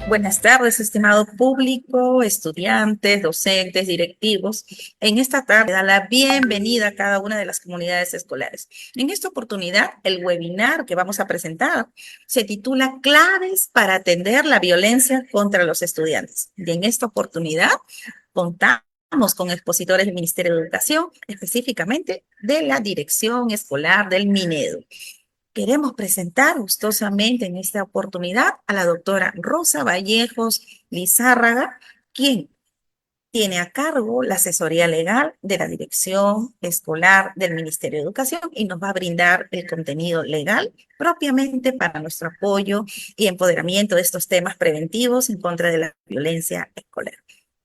Buenas tardes, estimado público, estudiantes, docentes, directivos. En esta tarde da la bienvenida a cada una de las comunidades escolares. En esta oportunidad, el webinar que vamos a presentar se titula Claves para atender la violencia contra los estudiantes. Y en esta oportunidad contamos con expositores del Ministerio de Educación, específicamente de la Dirección Escolar del Minedo. Queremos presentar gustosamente en esta oportunidad a la doctora Rosa Vallejos Lizárraga, quien tiene a cargo la asesoría legal de la Dirección Escolar del Ministerio de Educación y nos va a brindar el contenido legal propiamente para nuestro apoyo y empoderamiento de estos temas preventivos en contra de la violencia escolar.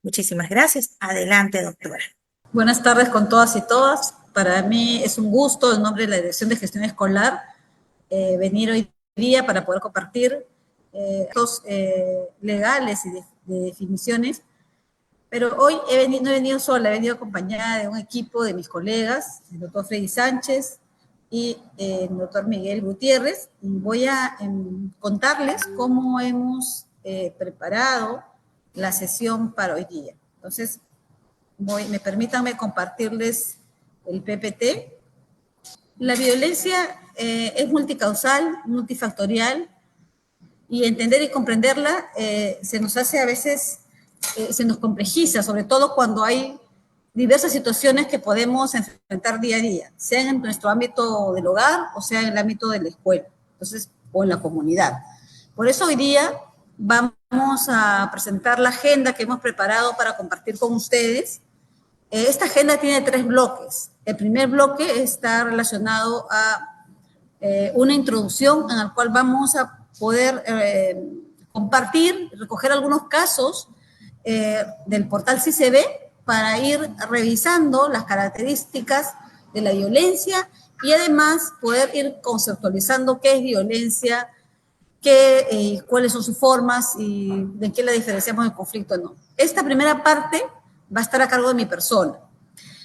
Muchísimas gracias. Adelante, doctora. Buenas tardes con todas y todas. Para mí es un gusto, en nombre de la Dirección de Gestión Escolar, venir hoy día para poder compartir datos legales y de definiciones, pero hoy no he venido sola, he venido acompañada de un equipo de mis colegas, el doctor Freddy Sánchez y el doctor Miguel Gutiérrez, y voy a contarles cómo hemos preparado la sesión para hoy día. Entonces, permítanme compartirles el PPT. La violencia es multicausal, multifactorial, y entender y comprenderla se nos hace a veces, se nos complejiza, sobre todo cuando hay diversas situaciones que podemos enfrentar día a día, sea en nuestro ámbito del hogar o sea en el ámbito de la escuela, entonces, o en la comunidad. Por eso hoy día vamos a presentar la agenda que hemos preparado para compartir con ustedes. Esta agenda tiene 3 bloques. El primer bloque está relacionado a una introducción en la cual vamos a poder compartir, recoger algunos casos del portal CICB para ir revisando las características de la violencia y además poder ir conceptualizando qué es violencia, cuáles son sus formas y de qué la diferenciamos del conflicto o no. Esta primera parte va a estar a cargo de mi persona.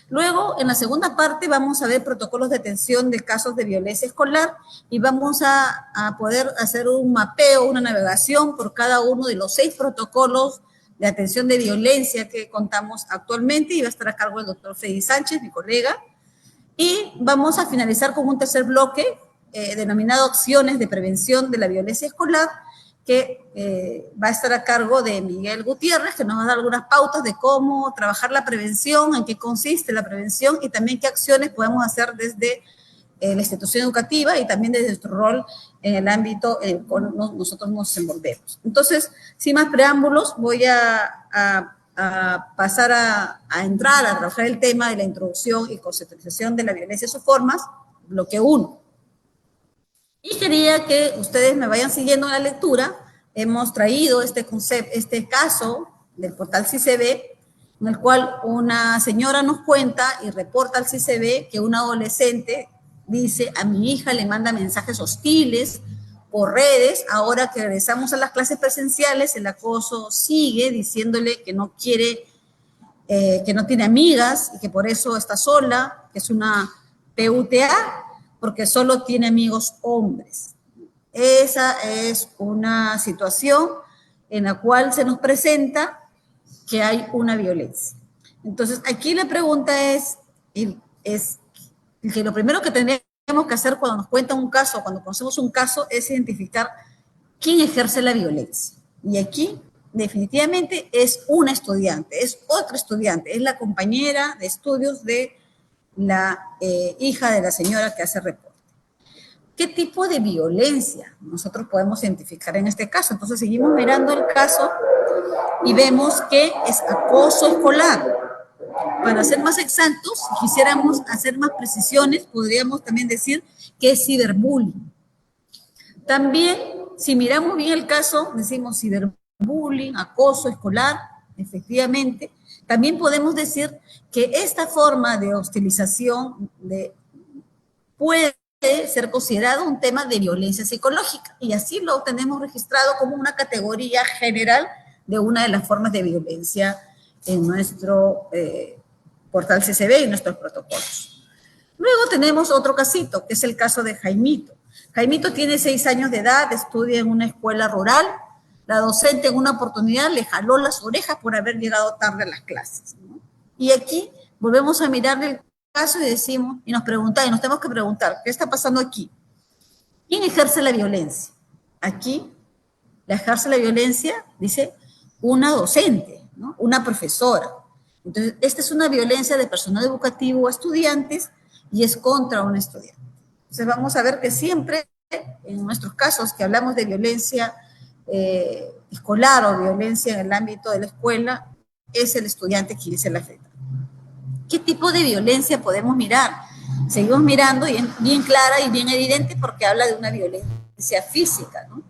Luego, en la segunda parte, vamos a ver protocolos de atención de casos de violencia escolar y vamos a poder hacer un mapeo, una navegación por cada uno de los 6 protocolos de atención de violencia que contamos actualmente, y va a estar a cargo el doctor Freddy Sánchez, mi colega. Y vamos a finalizar con un tercer bloque denominado Acciones de Prevención de la Violencia Escolar, que va a estar a cargo de Miguel Gutiérrez, que nos va a dar algunas pautas de cómo trabajar la prevención, en qué consiste la prevención y también qué acciones podemos hacer desde la institución educativa y también desde nuestro rol en el ámbito en el cual nosotros nos envolvemos. Entonces, sin más preámbulos, voy a pasar a entrar a trabajar el tema de la introducción y conceptualización de la violencia y sus formas, bloque 1. Y quería que ustedes me vayan siguiendo en la lectura. Hemos traído este caso del portal CICB, en el cual una señora nos cuenta y reporta al CICB que un adolescente dice: a mi hija le manda mensajes hostiles por redes, ahora que regresamos a las clases presenciales, el acoso sigue, diciéndole que no quiere, que no tiene amigas y que por eso está sola, que es una PUTA, porque solo tiene amigos hombres. Esa es una situación en la cual se nos presenta que hay una violencia. Entonces, aquí la pregunta es que lo primero que tenemos que hacer cuando nos cuentan un caso, cuando conocemos un caso, es identificar quién ejerce la violencia. Y aquí, definitivamente, es una estudiante, es otra estudiante, es la compañera de estudios de la hija de la señora que hace reporte. ¿Qué tipo de violencia nosotros podemos identificar en este caso? Entonces, seguimos mirando el caso y vemos que es acoso escolar. Para ser más exactos, si quisiéramos hacer más precisiones, podríamos también decir que es ciberbullying. También, si miramos bien el caso, decimos ciberbullying, acoso escolar, efectivamente. También podemos decir que esta forma de hostilización puede ser considerado un tema de violencia psicológica, y así lo tenemos registrado como una categoría general de una de las formas de violencia en nuestro portal CCB y nuestros protocolos. Luego tenemos otro casito, que es el caso de Jaimito. Jaimito tiene 6 años de edad, estudia en una escuela rural. La docente en una oportunidad le jaló las orejas por haber llegado tarde a las clases, ¿no? Y aquí volvemos a mirar el caso y decimos, y nos tenemos que preguntar, ¿qué está pasando aquí? ¿Quién ejerce la violencia? Aquí la ejerce la violencia, dice, una docente, ¿no? Una profesora. Entonces, esta es una violencia de personal educativo a estudiantes y es contra un estudiante. Entonces, vamos a ver que siempre, en nuestros casos que hablamos de violencia escolar o violencia en el ámbito de la escuela, es el estudiante quien se la afecta. ¿Qué tipo de violencia podemos mirar? Seguimos mirando bien clara y bien evidente porque habla de una violencia física, ¿no?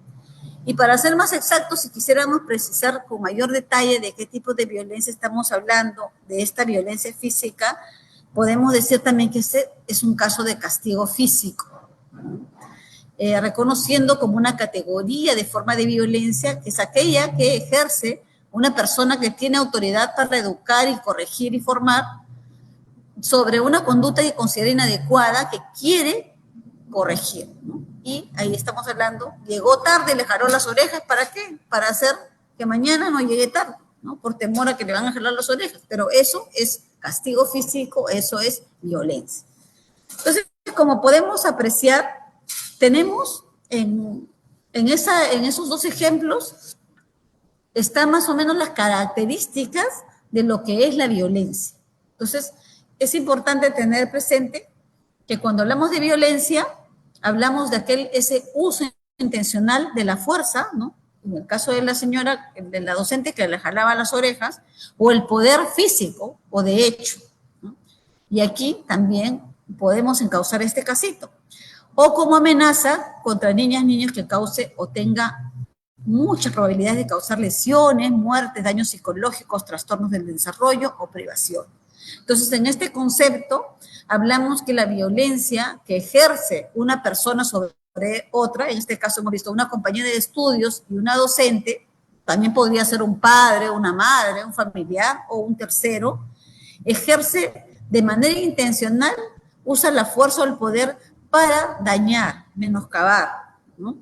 Y para ser más exactos, si quisiéramos precisar con mayor detalle de qué tipo de violencia estamos hablando, de esta violencia física, podemos decir también que este es un caso de castigo físico, reconociendo como una categoría de forma de violencia, que es aquella que ejerce una persona que tiene autoridad para educar y corregir y formar sobre una conducta que considera inadecuada, que quiere corregir, ¿no? Y ahí estamos hablando, llegó tarde, le jaló las orejas, ¿para qué? Para hacer que mañana no llegue tarde, ¿no? Por temor a que le van a jalar las orejas, pero eso es castigo físico, eso es violencia. Entonces, como podemos apreciar, tenemos en esos 2 ejemplos, están más o menos las características de lo que es la violencia. Entonces, es importante tener presente que cuando hablamos de violencia, hablamos de ese uso intencional de la fuerza, ¿no? En el caso de la señora, de la docente que le jalaba las orejas, o el poder físico o de hecho, ¿no? Y aquí también podemos encauzar este casito. O como amenaza contra niñas, niños que cause o tenga muchas probabilidades de causar lesiones, muertes, daños psicológicos, trastornos del desarrollo o privación. Entonces, en este concepto, hablamos que la violencia que ejerce una persona sobre otra, en este caso hemos visto una compañera de estudios y una docente, también podría ser un padre, una madre, un familiar o un tercero, ejerce de manera intencional, usa la fuerza o el poder para dañar, menoscabar, ¿no?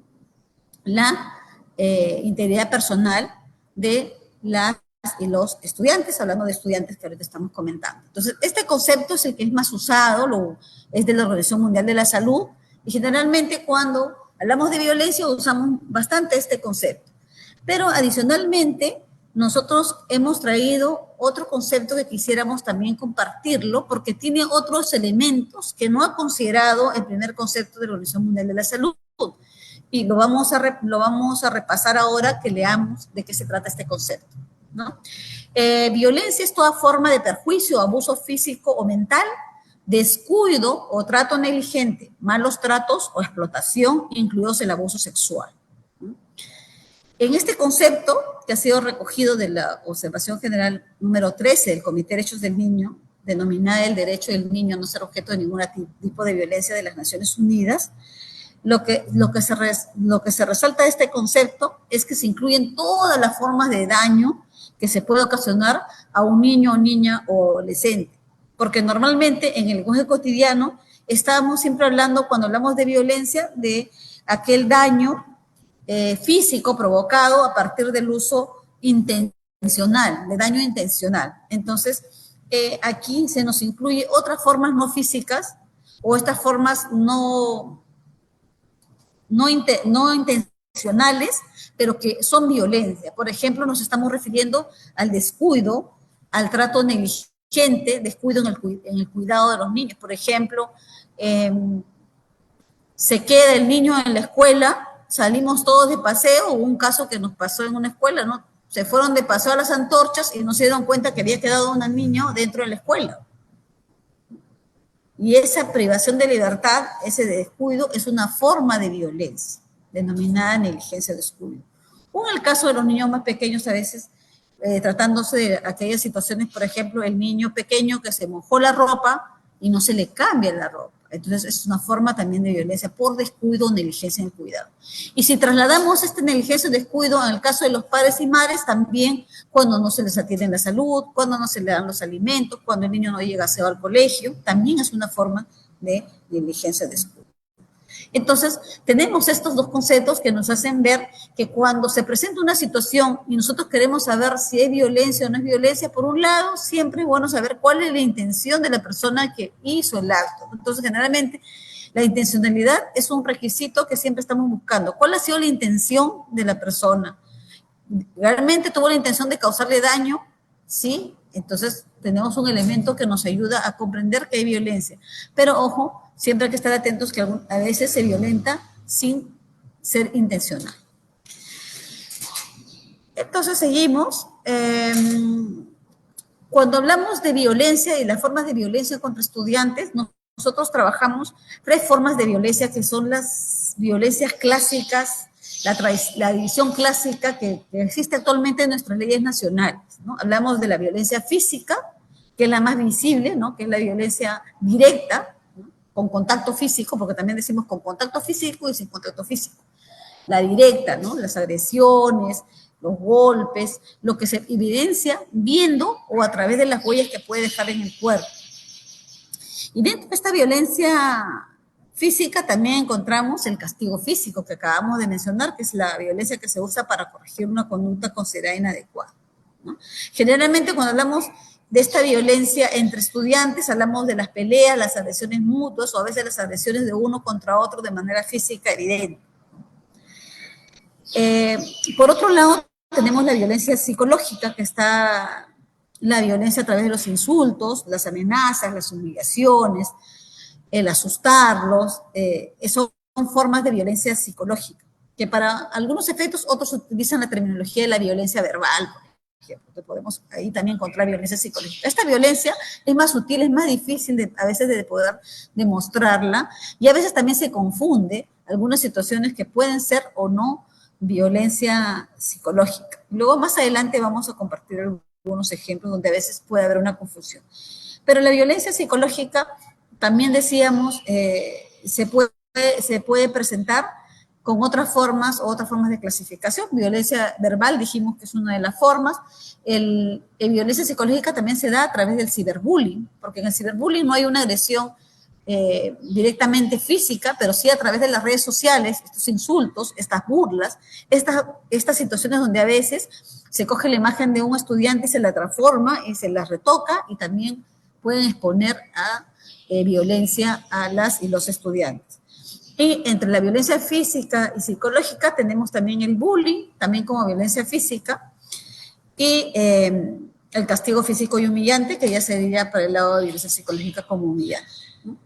La integridad personal de las y los estudiantes, hablando de estudiantes que ahorita estamos comentando. Entonces, este concepto es el que es más usado, es de la Organización Mundial de la Salud, y generalmente cuando hablamos de violencia usamos bastante este concepto. Pero adicionalmente nosotros hemos traído otro concepto que quisiéramos también compartirlo, porque tiene otros elementos que no ha considerado el primer concepto de la Organización Mundial de la Salud. Y lo vamos a repasar ahora que leamos de qué se trata este concepto, ¿no? Violencia es toda forma de perjuicio, abuso físico o mental, descuido o trato negligente, malos tratos o explotación, incluidos el abuso sexual. En este concepto, que ha sido recogido de la Observación General número 13 del Comité de Derechos del Niño, denominada el derecho del niño a no ser objeto de ningún tipo de violencia de las Naciones Unidas, lo que se resalta de este concepto es que se incluyen todas las formas de daño que se puede ocasionar a un niño o niña o adolescente. Porque normalmente en el lenguaje cotidiano estamos siempre hablando, cuando hablamos de violencia, de aquel daño físico provocado a partir del uso intencional, de daño intencional. Entonces, aquí se nos incluye otras formas no físicas o estas formas no intencionales, pero que son violencia. Por ejemplo, nos estamos refiriendo al descuido, al trato negligente, descuido en el cuidado de los niños. Por ejemplo, se queda el niño en la escuela, salimos todos de paseo, hubo un caso que nos pasó en una escuela, ¿no? Se fueron de paseo a las antorchas y no se dieron cuenta que había quedado un niño dentro de la escuela. Y esa privación de libertad, ese descuido, es una forma de violencia, denominada negligencia o descuido. O en el caso de los niños más pequeños, a veces, tratándose de aquellas situaciones, por ejemplo, el niño pequeño que se mojó la ropa y no se le cambia la ropa. Entonces, es una forma también de violencia por descuido o negligencia en el cuidado. Y si trasladamos esta negligencia o descuido en el caso de los padres y madres, también cuando no se les atiende la salud, cuando no se le dan los alimentos, cuando el niño no llega aseo al colegio, también es una forma de negligencia o descuido. Entonces, tenemos estos dos conceptos que nos hacen ver que cuando se presenta una situación y nosotros queremos saber si es violencia o no es violencia, por un lado, siempre es bueno saber cuál es la intención de la persona que hizo el acto. Entonces, generalmente, la intencionalidad es un requisito que siempre estamos buscando. ¿Cuál ha sido la intención de la persona? ¿Realmente tuvo la intención de causarle daño? ¿Sí? Entonces, tenemos un elemento que nos ayuda a comprender que hay violencia. Pero, ojo, siempre hay que estar atentos que a veces se violenta sin ser intencional. Entonces, seguimos. Cuando hablamos de violencia y las formas de violencia contra estudiantes, nosotros trabajamos 3 formas de violencia que son las violencias clásicas, la división clásica que existe actualmente en nuestras leyes nacionales, ¿no? Hablamos de la violencia física, que es la más visible, ¿no? Que es la violencia directa, ¿no? Con contacto físico, porque también decimos con contacto físico y sin contacto físico. La directa, ¿no? Las agresiones, los golpes, lo que se evidencia viendo o a través de las huellas que puede dejar en el cuerpo. Y dentro de esta violencia física también encontramos el castigo físico que acabamos de mencionar, que es la violencia que se usa para corregir una conducta considerada inadecuada, ¿no? Generalmente cuando hablamos de esta violencia entre estudiantes, hablamos de las peleas, las agresiones mutuas o a veces las agresiones de uno contra otro de manera física evidente. Por otro lado, tenemos la violencia psicológica, que está la violencia a través de los insultos, las amenazas, las humillaciones, el asustarlos, son formas de violencia psicológica, que para algunos efectos otros utilizan la terminología de la violencia verbal, por ejemplo, que podemos ahí también encontrar violencia psicológica. Esta violencia es más sutil, es más difícil a veces de poder demostrarla, y a veces también se confunde algunas situaciones que pueden ser o no violencia psicológica. Luego más adelante vamos a compartir algunos ejemplos donde a veces puede haber una confusión. Pero la violencia psicológica, también decíamos, se puede presentar con otras formas de clasificación. Violencia verbal, dijimos que es una de las formas. Violencia psicológica también se da a través del ciberbullying, porque en el ciberbullying no hay una agresión directamente física, pero sí a través de las redes sociales, estos insultos, estas burlas, estas situaciones donde a veces se coge la imagen de un estudiante y se la transforma y se la retoca, y también pueden exponer a violencia a las y los estudiantes. Y entre la violencia física y psicológica tenemos también el bullying, también como violencia física, y el castigo físico y humillante, que ya sería para el lado de violencia psicológica como humillante, ¿no?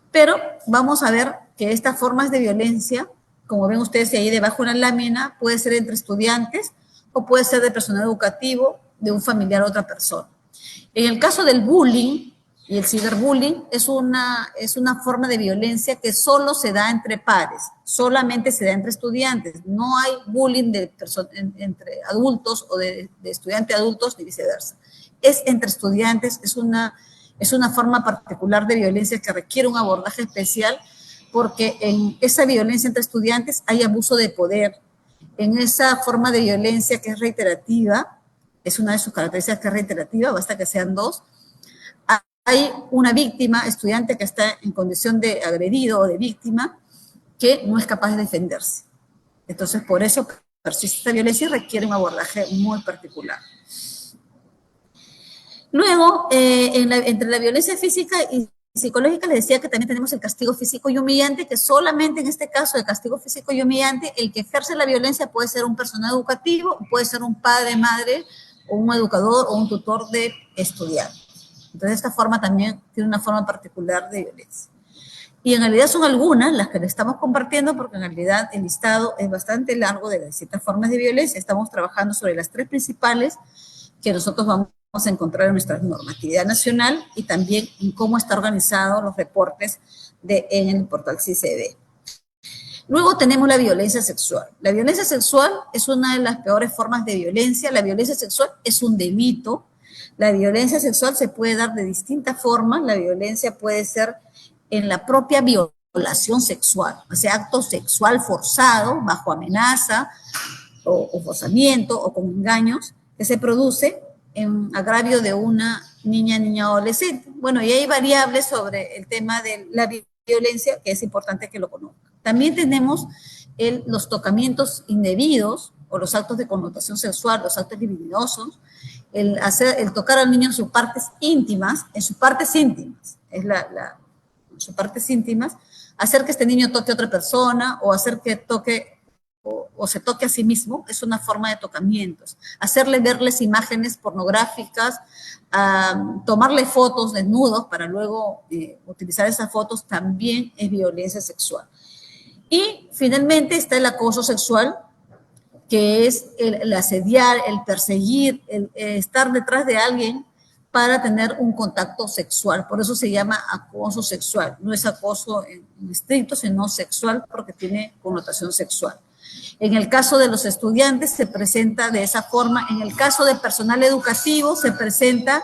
Pero vamos a ver que estas formas de violencia, como ven ustedes ahí debajo en la lámina, puede ser entre estudiantes o puede ser de personal educativo, de un familiar a otra persona. En el caso del bullying y el ciberbullying, es una forma de violencia que solo se da entre pares, solamente se da entre estudiantes. No hay bullying entre adultos o de estudiantes adultos ni viceversa. Es entre estudiantes, es una forma particular de violencia que requiere un abordaje especial porque en esa violencia entre estudiantes hay abuso de poder. En esa forma de violencia que es reiterativa, es una de sus características que es reiterativa, basta que sean dos, hay una víctima, estudiante que está en condición de agredido o de víctima, que no es capaz de defenderse. Entonces, por eso persiste esta violencia y requiere un abordaje muy particular. Luego, entre la violencia física y psicológica, les decía que también tenemos el castigo físico y humillante, que solamente en este caso de castigo físico y humillante, el que ejerce la violencia puede ser un personal educativo, puede ser un padre, madre, o un educador o un tutor de estudiante. Entonces, esta forma también tiene una forma particular de violencia. Y en realidad son algunas las que le estamos compartiendo, porque en realidad el listado es bastante largo de las distintas formas de violencia. Estamos trabajando sobre las 3 principales que nosotros vamos a encontrar en nuestra normatividad nacional y también en cómo está organizado los reportes en el portal CICD. Luego tenemos la violencia sexual. La violencia sexual es una de las peores formas de violencia. La violencia sexual es un delito. La violencia sexual se puede dar de distintas formas. La violencia puede ser en la propia violación sexual, o sea, acto sexual forzado, bajo amenaza, o forzamiento, o con engaños, que se produce en agravio de una niña adolescente. Bueno, y hay variables sobre el tema de la violencia que es importante que lo conozcan. También tenemos los tocamientos indebidos o los actos de connotación sexual, los actos libidinosos, el tocar al niño en sus partes íntimas, sus partes íntimas, hacer que este niño toque a otra persona o hacer que toque o se toque a sí mismo, es una forma de tocamientos. Verles imágenes pornográficas, tomarle fotos desnudos para luego utilizar esas fotos, también es violencia sexual. Y finalmente está el acoso sexual, que es el asediar, el perseguir, el estar detrás de alguien para tener un contacto sexual. Por eso se llama acoso sexual. No es acoso en estricto, sino sexual, porque tiene connotación sexual. En el caso de los estudiantes se presenta de esa forma. En el caso del personal educativo se presenta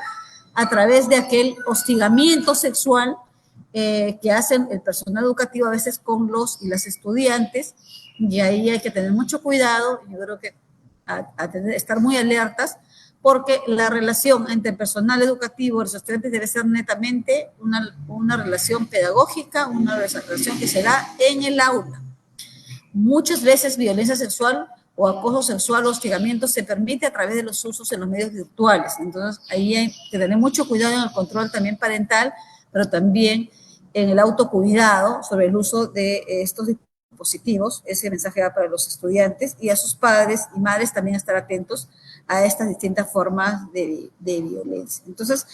a través de aquel hostigamiento sexual que hacen el personal educativo a veces con los y las estudiantes, y ahí hay que tener mucho cuidado. Yo creo que estar muy alertas, porque la relación entre el personal educativo y los estudiantes debe ser netamente una relación pedagógica, una relación que se da en el aula. Muchas veces violencia sexual o acoso sexual o hostigamiento se permite a través de los usos en los medios virtuales. Entonces, ahí hay que tener mucho cuidado en el control también parental, pero también en el autocuidado sobre el uso de estos dispositivos. Ese mensaje va para los estudiantes y a sus padres y madres también estar atentos a estas distintas formas de violencia. Entonces,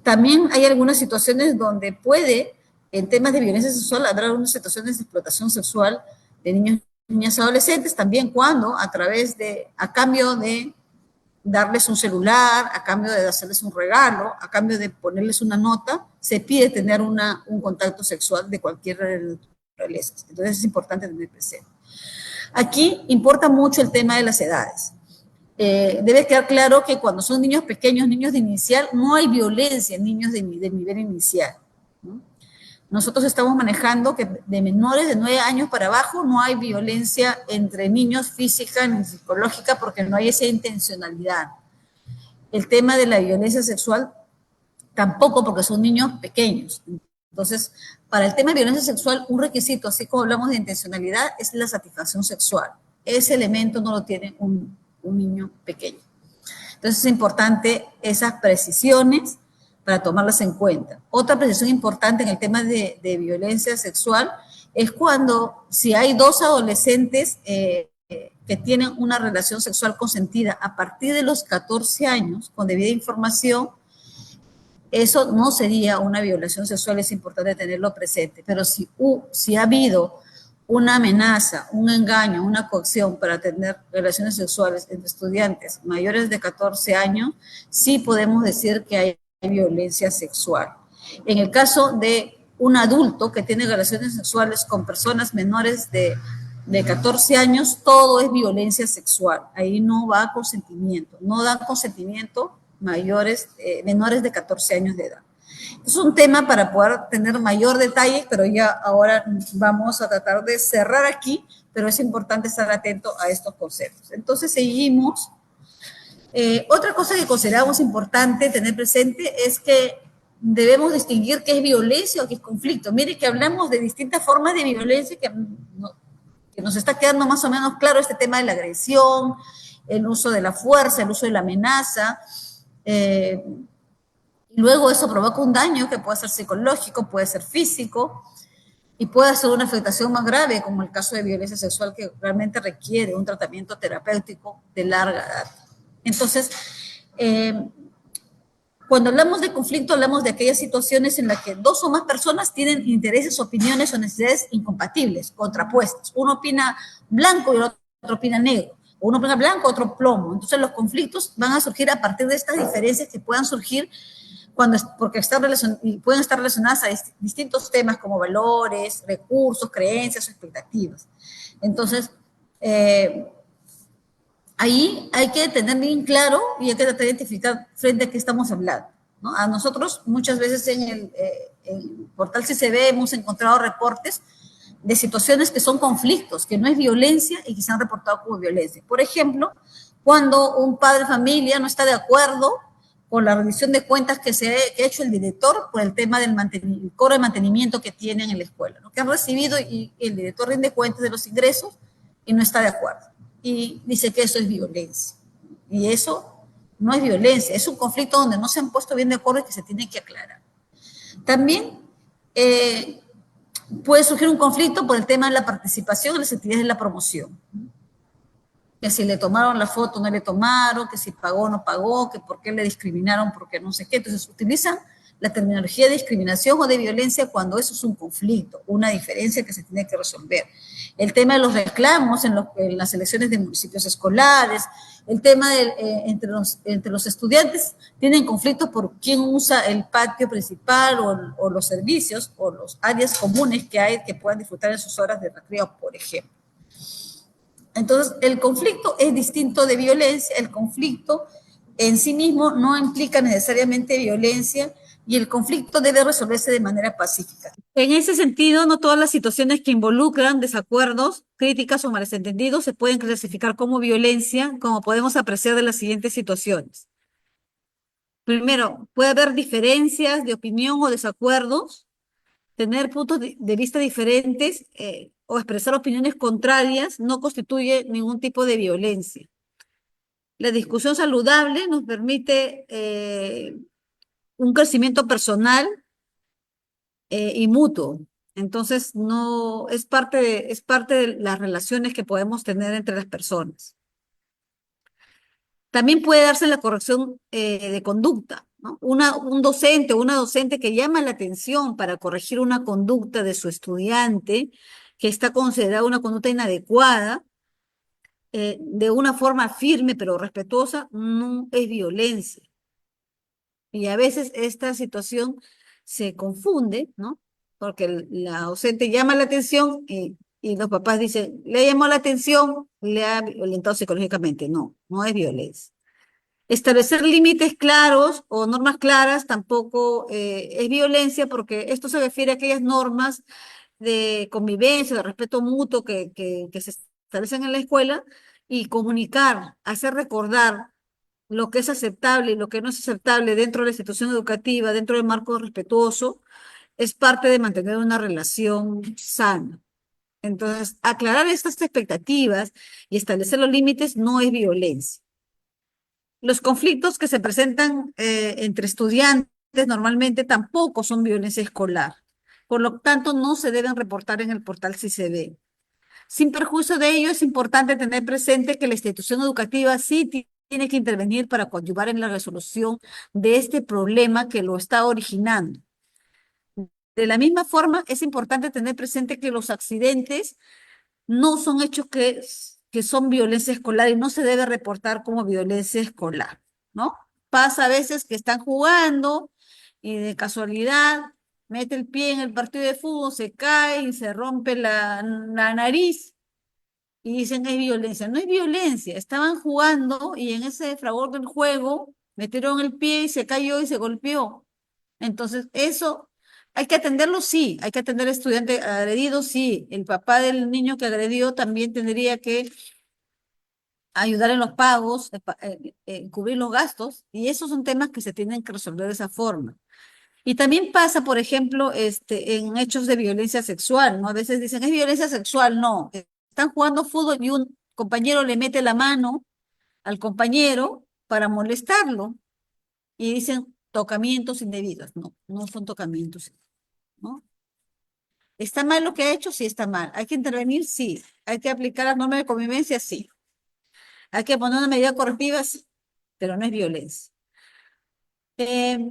también hay algunas situaciones donde en temas de violencia sexual, habrá algunas situaciones de explotación sexual de niños y niñas adolescentes, también cuando a cambio de darles un celular, a cambio de hacerles un regalo, a cambio de ponerles una nota, se pide tener un contacto sexual de cualquier naturaleza. Entonces es importante tener presente. Aquí importa mucho el tema de las edades. Debe quedar claro que cuando son niños pequeños, niños de inicial, no hay violencia en niños de nivel inicial, ¿no? Nosotros estamos manejando que de menores de 9 años para abajo no hay violencia entre niños física ni psicológica, porque no hay esa intencionalidad. El tema de la violencia sexual tampoco, porque son niños pequeños. Entonces, para el tema de violencia sexual, un requisito, así como hablamos de intencionalidad, es la satisfacción sexual. Ese elemento no lo tiene un niño pequeño. Entonces es importante esas precisiones para tomarlas en cuenta. Otra precisión importante en el tema de violencia sexual es si hay 2 adolescentes que tienen una relación sexual consentida a partir de los 14 años, con debida información, eso no sería una violación sexual, es importante tenerlo presente. Pero si ha habido una amenaza, un engaño, una coacción para tener relaciones sexuales entre estudiantes mayores de 14 años, sí podemos decir que hay violencia sexual. En el caso de un adulto que tiene relaciones sexuales con personas menores de 14 años, todo es violencia sexual. Ahí no va consentimiento, no dan consentimiento menores de 14 años de edad. Es un tema para poder tener mayor detalle, pero ya ahora vamos a tratar de cerrar aquí, pero es importante estar atento a estos conceptos. Entonces seguimos. Otra cosa que consideramos importante tener presente es que debemos distinguir qué es violencia o qué es conflicto. Mire que hablamos de distintas formas de violencia que nos está quedando más o menos claro este tema de la agresión, el uso de la fuerza, el uso de la amenaza. Luego eso provoca un daño que puede ser psicológico, puede ser físico y puede ser una afectación más grave, como el caso de violencia sexual que realmente requiere un tratamiento terapéutico de larga edad. Entonces, cuando hablamos de conflicto, hablamos de aquellas situaciones en las que dos o más personas tienen intereses, opiniones o necesidades incompatibles, contrapuestas. Uno opina blanco y el otro opina negro. Uno opina blanco, otro plomo. Entonces, los conflictos van a surgir a partir de estas diferencias que puedan surgir porque pueden estar relacionadas a distintos temas como valores, recursos, creencias o expectativas. Entonces, ahí hay que tener bien claro y hay que tratar de identificar frente a qué estamos hablando, ¿no? A nosotros muchas veces en el portal CCB hemos encontrado reportes de situaciones que son conflictos, que no es violencia y que se han reportado como violencia. Por ejemplo, cuando un padre de familia no está de acuerdo con la rendición de cuentas que ha hecho el director por el tema del cobro de mantenimiento que tienen en la escuela, ¿no? Que han recibido y el director rinde cuentas de los ingresos y no está de acuerdo. Y dice que eso es violencia. Y eso no es violencia, es un conflicto donde no se han puesto bien de acuerdo y que se tiene que aclarar. También puede surgir un conflicto por el tema de la participación en las actividades de la promoción. Que si le tomaron la foto, no le tomaron, que si pagó, no pagó, que por qué le discriminaron, por qué no sé qué. Entonces utilizan la terminología de discriminación o de violencia cuando eso es un conflicto, una diferencia que se tiene que resolver. El tema de los reclamos en las elecciones de municipios escolares, el tema entre los estudiantes, tienen conflictos por quién usa el patio principal o los servicios o las áreas comunes que hay que puedan disfrutar en sus horas de recreo, por ejemplo. Entonces, el conflicto es distinto de violencia, el conflicto en sí mismo no implica necesariamente violencia y el conflicto debe resolverse de manera pacífica. En ese sentido, no todas las situaciones que involucran desacuerdos, críticas o malentendidos se pueden clasificar como violencia, como podemos apreciar de las siguientes situaciones. Primero, puede haber diferencias de opinión o desacuerdos, tener puntos de vista diferentes o expresar opiniones contrarias no constituye ningún tipo de violencia. La discusión saludable nos permite un crecimiento personal y mutuo. Entonces, no es parte de las relaciones que podemos tener entre las personas. También puede darse la corrección de conducta, ¿no? Un docente o una docente que llama la atención para corregir una conducta de su estudiante que está considerada una conducta inadecuada, de una forma firme pero respetuosa, no es violencia. Y a veces esta situación se confunde, ¿no? Porque la docente llama la atención y los papás dicen, le llamó la atención, le ha violentado psicológicamente. No, no es violencia. Establecer límites claros o normas claras tampoco es violencia porque esto se refiere a aquellas normas de convivencia, de respeto mutuo que se establecen en la escuela y comunicar, hacer recordar lo que es aceptable y lo que no es aceptable dentro de la institución educativa, dentro del marco respetuoso, es parte de mantener una relación sana. Entonces, aclarar estas expectativas y establecer los límites no es violencia. Los conflictos que se presentan entre estudiantes normalmente tampoco son violencia escolar. Por lo tanto, no se deben reportar en el portal CICB. Sin perjuicio de ello, es importante tener presente que la institución educativa sí tiene que intervenir para coadyuvar en la resolución de este problema que lo está originando. De la misma forma, es importante tener presente que los accidentes no son hechos que son violencia escolar y no se debe reportar como violencia escolar, ¿no? Pasa a veces que están jugando y de casualidad mete el pie en el partido de fútbol, se cae y se rompe la nariz y dicen es violencia. No es violencia, estaban jugando y en ese fragor del juego metieron el pie y se cayó y se golpeó. Entonces, eso hay que atenderlo, sí, hay que atender al estudiante agredido, sí. El papá del niño que agredió también tendría que ayudar en los pagos, cubrir los gastos, y esos son temas que se tienen que resolver de esa forma. Y también pasa, por ejemplo, en hechos de violencia sexual, ¿no? A veces dicen, es violencia sexual, no. Están jugando fútbol y un compañero le mete la mano al compañero para molestarlo y dicen tocamientos indebidos. No, no son tocamientos, ¿no? ¿Está mal lo que ha hecho? Sí, está mal. ¿Hay que intervenir? Sí. ¿Hay que aplicar las normas de convivencia? Sí. ¿Hay que poner una medida correctiva? Sí, pero no es violencia. Eh,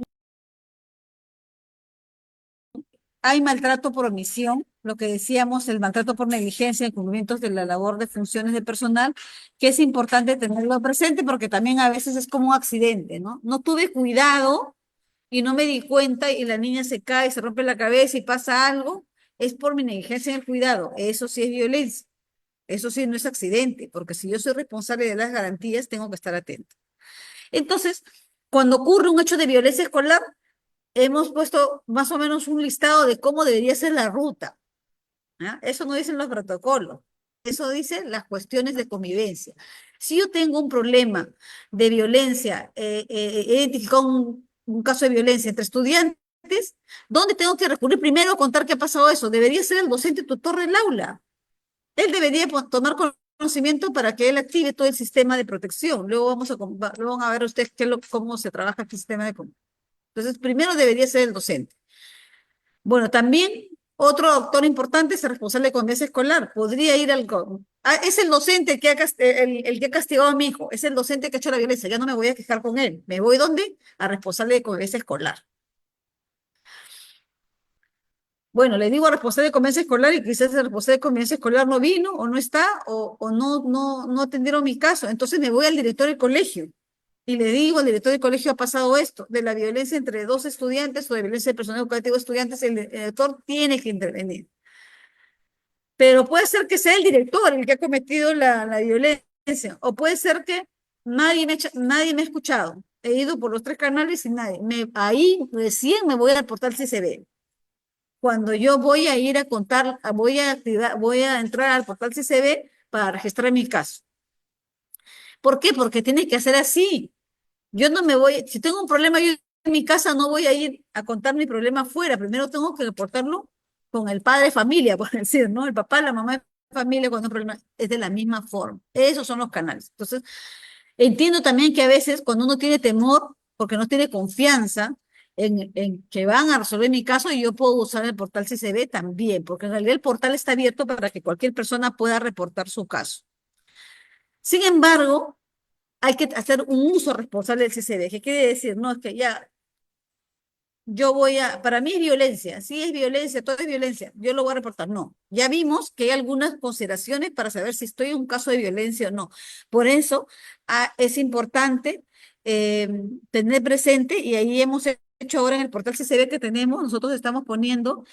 Hay maltrato por omisión, lo que decíamos, el maltrato por negligencia, incumplimientos de la labor de funciones de personal, que es importante tenerlo presente porque también a veces es como un accidente, ¿no? No tuve cuidado y no me di cuenta y la niña se cae, se rompe la cabeza y pasa algo, es por mi negligencia en el cuidado. Eso sí es violencia. Eso sí no es accidente, porque si yo soy responsable de las garantías, tengo que estar atento. Entonces, cuando ocurre un hecho de violencia escolar, hemos puesto más o menos un listado de cómo debería ser la ruta. ¿Ah? Eso no dicen los protocolos, eso dicen las cuestiones de convivencia. Si yo tengo un problema de violencia, he identificado un caso de violencia entre estudiantes, ¿dónde tengo que recurrir primero a contar qué ha pasado eso? Debería ser el docente tutor del aula. Él debería tomar conocimiento para que él active todo el sistema de protección. Luego van a ver ustedes cómo se trabaja el sistema de protección. Entonces, primero debería ser el docente. Bueno, también otro doctor importante es el responsable de convivencia escolar. Podría ir es el docente el que ha castigado a mi hijo, es el docente que ha hecho la violencia. Ya no me voy a quejar con él. ¿Me voy dónde? Al responsable de convivencia escolar. Bueno, le digo al responsable de convivencia escolar y quizás el responsable de convivencia escolar no vino o no está o no atendieron mi caso. Entonces me voy al director del colegio y le digo al director del colegio ha pasado esto, de la violencia entre dos estudiantes o de violencia de personal educativo de estudiantes, el director tiene que intervenir. Pero puede ser que sea el director el que ha cometido la violencia o puede ser que nadie me ha escuchado. He ido por los tres canales y nadie. Ahí recién me voy al portal CCB. Cuando yo voy a ir a contar, voy a entrar al portal CCB para registrar mi caso. ¿Por qué? Porque tiene que hacer así. Yo no me voy, si tengo un problema yo en mi casa no voy a ir a contar mi problema afuera. Primero tengo que reportarlo con el padre de familia, por decir, ¿no? El papá, la mamá de familia cuando hay un problema es de la misma forma. Esos son los canales. Entonces, entiendo también que a veces cuando uno tiene temor, porque no tiene confianza en que van a resolver mi caso, y yo puedo usar el portal CCB también, porque en realidad el portal está abierto para que cualquier persona pueda reportar su caso. Sin embargo, hay que hacer un uso responsable del CCB. ¿Qué quiere decir? No, es que ya para mí es violencia, sí es violencia, todo es violencia, yo lo voy a reportar. No, ya vimos que hay algunas consideraciones para saber si estoy en un caso de violencia o no. Por eso es importante eh, tener presente, y ahí hemos hecho ahora en el portal CCB que tenemos, nosotros estamos poniendo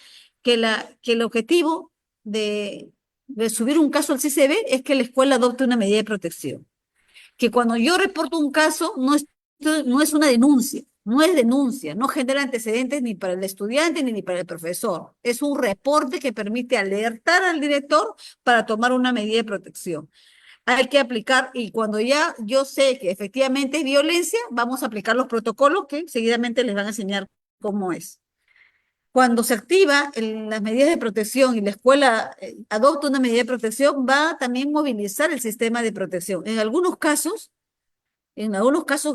que el objetivo de subir un caso al CCB es que la escuela adopte una medida de protección. Que cuando yo reporto un caso, no es una denuncia, no es denuncia, no genera antecedentes ni para el estudiante ni para el profesor. Es un reporte que permite alertar al director para tomar una medida de protección. Hay que aplicar, y cuando ya yo sé que efectivamente es violencia, vamos a aplicar los protocolos que seguidamente les van a enseñar cómo es. Cuando se activa las medidas de protección y la escuela adopta una medida de protección, va a también movilizar el sistema de protección. En algunos casos